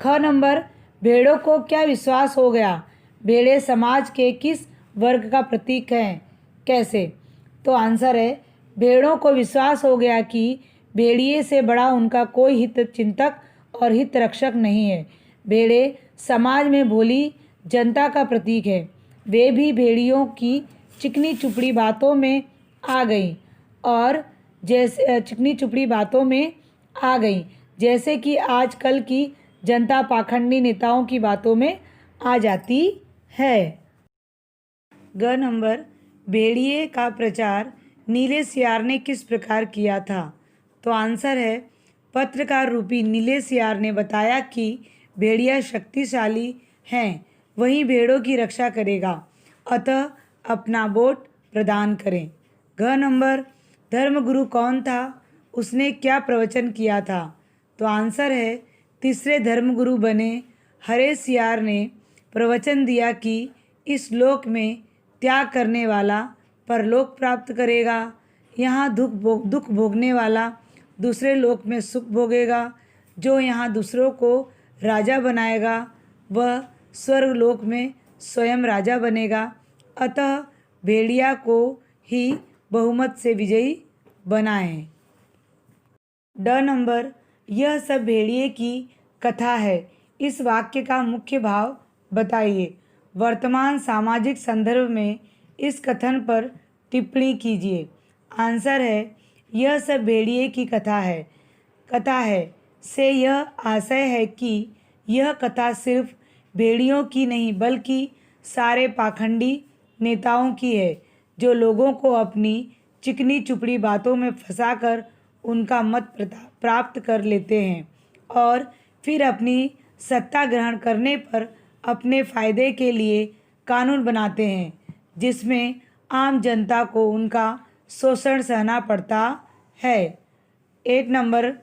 ख नंबर, भेड़ों को क्या विश्वास हो गया? भेड़े समाज के किस वर्ग का प्रतीक हैं? कैसे? तो आंसर है, भेड़ों को विश्वास हो गया कि भेड़िए से बड़ा उनका कोई हित चिंतक और हित रक्षक नहीं है। भेड़े समाज में भोली जनता का प्रतीक है। वे भी भेड़ियों की चिकनी चुपड़ी बातों में आ गई और जैसे कि आजकल की जनता पाखंडी नेताओं की बातों में आ जाती है। ग नंबर, भेड़िए का प्रचार नीले सियार ने किस प्रकार किया था? तो आंसर है, पत्रकार रूपी नीले सियार ने बताया कि भेड़िया शक्तिशाली हैं, वही भेड़ों की रक्षा करेगा, अतः अपना वोट प्रदान करें। घ नंबर, धर्मगुरु कौन था? उसने क्या प्रवचन किया था? तो आंसर है, तीसरे धर्मगुरु बने हरे सियार ने प्रवचन दिया कि इस लोक में त्याग करने वाला परलोक प्राप्त करेगा, यहाँ दुख भोगने वाला दूसरे लोक में सुख भोगेगा, जो यहाँ दूसरों को राजा बनाएगा वह स्वर्ग लोक में स्वयं राजा बनेगा, अतः भेड़िया को ही बहुमत से विजयी बनाएं। ड नंबर, यह सब भेड़िए की कथा है। इस वाक्य का मुख्य भाव बताइए। वर्तमान सामाजिक संदर्भ में इस कथन पर टिप्पणी कीजिए। आंसर है, यह सब भेड़िए की कथा है से यह आशय है कि यह कथा सिर्फ भेड़ियों की नहीं बल्कि सारे पाखंडी नेताओं की है, जो लोगों को अपनी चिकनी चुपड़ी बातों में फंसाकर उनका मत प्राप्त कर लेते हैं और फिर अपनी सत्ता ग्रहण करने पर अपने फायदे के लिए कानून बनाते हैं, जिसमें आम जनता को उनका शोषण सहना पड़ता है। 8 नंबर,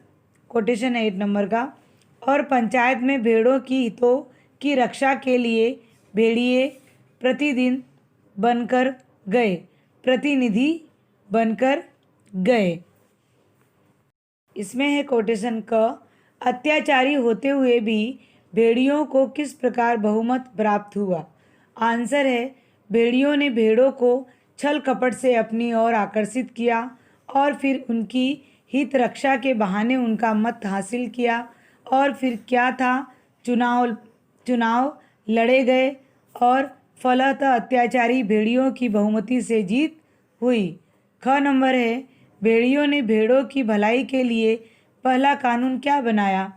कोटेशन 8 नंबर का, और पंचायत में भेड़ों की हितों की रक्षा के लिए भेड़िए प्रतिनिधि बनकर गए। इसमें है कोटेशन क, अत्याचारी होते हुए भी भेड़ियों को किस प्रकार बहुमत प्राप्त हुआ। आंसर है, भेड़ियों ने भेड़ों को छल कपट से अपनी ओर आकर्षित किया और फिर उनकी हित रक्षा के बहाने उनका मत हासिल किया और फिर क्या था, चुनाव लड़े गए और फलतः अत्याचारी भेड़ियों की बहुमति से जीत हुई। ख नंबर है, भेड़ियों ने भेड़ों की भलाई के लिए पहला कानून क्या बनाया।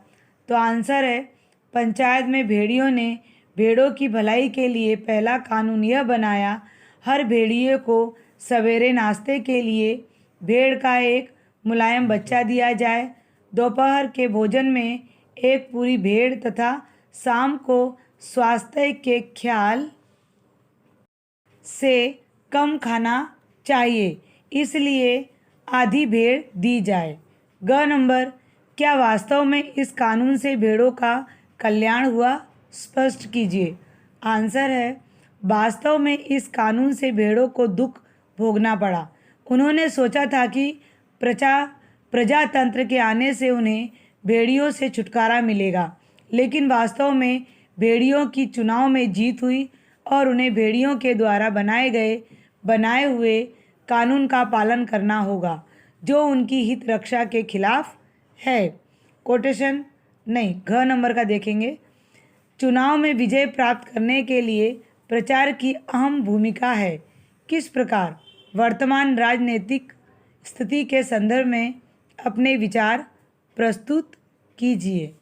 तो आंसर है, पंचायत में भेड़ियों ने भेड़ों की भलाई के लिए पहला कानून यह बनाया, हर भेड़िए को सवेरे नाश्ते के लिए भेड़ का एक मुलायम बच्चा दिया जाए, दोपहर के भोजन में एक पूरी भेड़ तथा शाम को स्वास्थ्य के ख्याल से कम खाना चाहिए, इसलिए आधी भेड़ दी जाए। ग नंबर, क्या वास्तव में इस कानून से भेड़ों का कल्याण हुआ, स्पष्ट कीजिए। आंसर है, वास्तव में इस कानून से भेड़ों को दुख भोगना पड़ा। उन्होंने सोचा था कि प्रजातंत्र के आने से उन्हें भेड़ियों से छुटकारा मिलेगा, लेकिन वास्तव में भेड़ियों की चुनाव में जीत हुई और उन्हें भेड़ियों के द्वारा बनाए हुए कानून का पालन करना होगा, जो उनकी हित रक्षा के खिलाफ है। कोटेशन नहीं, घ नंबर का देखेंगे। चुनाव में विजय प्राप्त करने के लिए प्रचार की अहम भूमिका है। किस प्रकार। वर्तमान राजनीतिक स्थिति के संदर्भ में अपने विचार प्रस्तुत कीजिए।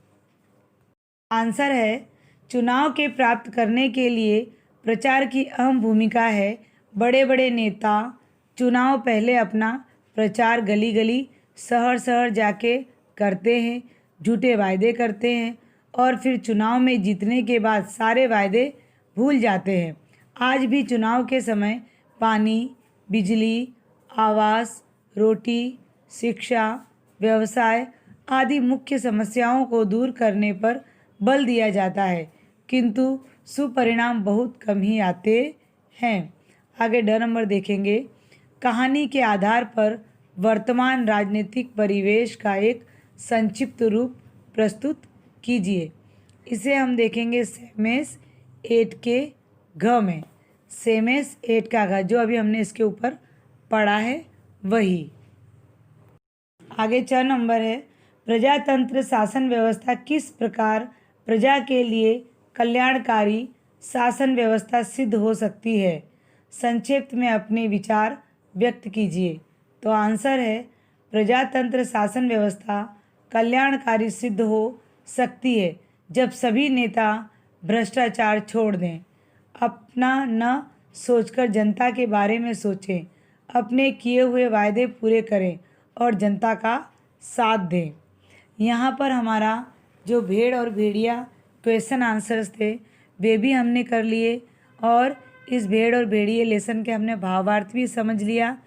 आंसर है, चुनाव के प्राप्त करने के लिए प्रचार की अहम भूमिका है। बड़े बड़े नेता चुनाव पहले अपना प्रचार गली गली शहर शहर जाके करते हैं, झूठे वायदे करते हैं और फिर चुनाव में जीतने के बाद सारे वायदे भूल जाते हैं। आज भी चुनाव के समय पानी, बिजली, आवास, रोटी, शिक्षा, व्यवसाय आदि मुख्य समस्याओं को दूर करने पर बल दिया जाता है, किंतु सुपरिणाम बहुत कम ही आते हैं। आगे ड नंबर देखेंगे। कहानी के आधार पर वर्तमान राजनीतिक परिवेश का एक संक्षिप्त रूप प्रस्तुत कीजिए। इसे हम देखेंगे सेमेस 8 के घ में। सेमेस 8 का घ, जो अभी हमने इसके ऊपर पढ़ा है वही। आगे 4 नंबर है, प्रजातंत्र शासन व्यवस्था किस प्रकार प्रजा के लिए कल्याणकारी शासन व्यवस्था सिद्ध हो सकती है। संक्षेप में अपने विचार व्यक्त कीजिए। तो आंसर है, प्रजातंत्र शासन व्यवस्था कल्याणकारी सिद्ध हो सकती है जब सभी नेता भ्रष्टाचार छोड़ दें, अपना न सोचकर जनता के बारे में सोचें, अपने किए हुए वायदे पूरे करें और जनता का साथ दें। यहाँ पर हमारा जो भेड़ और भेड़िया क्वेश्चन आंसर्स थे वे भी हमने कर लिए और इस भेड़ और भेड़िए लेसन के हमने भावार्थ भी समझ लिया।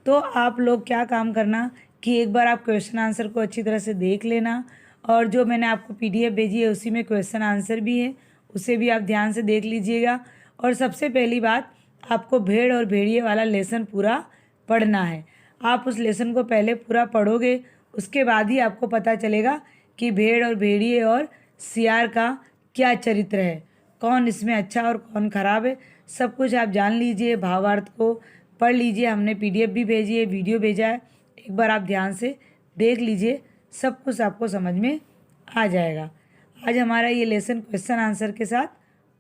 तो आप लोग क्या काम करना कि एक बार आप क्वेश्चन आंसर को अच्छी तरह से देख लेना और जो मैंने आपको PDF भेजी है उसी में क्वेश्चन आंसर भी है, उसे भी आप ध्यान से देख लीजिएगा। और सबसे पहली बात, आपको भेड़ और भेड़िए वाला लेसन पूरा पढ़ना है। आप उस लेसन को पहले पूरा पढ़ोगे, उसके बाद ही आपको पता चलेगा कि भेड़ और भेड़िए और सियार का क्या चरित्र है। कौन इसमें अच्छा और कौन ख़राब है, सब कुछ आप जान लीजिए। भावार्थ को पढ़ लीजिए, हमने PDF भी भेजी है, वीडियो भेजा है, एक बार आप ध्यान से देख लीजिए, सब कुछ आपको समझ में आ जाएगा। आज हमारा ये लेसन क्वेश्चन आंसर के साथ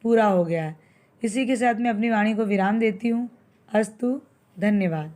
पूरा हो गया है। इसी के साथ मैं अपनी वाणी को विराम देती हूँ। अस्तु, धन्यवाद।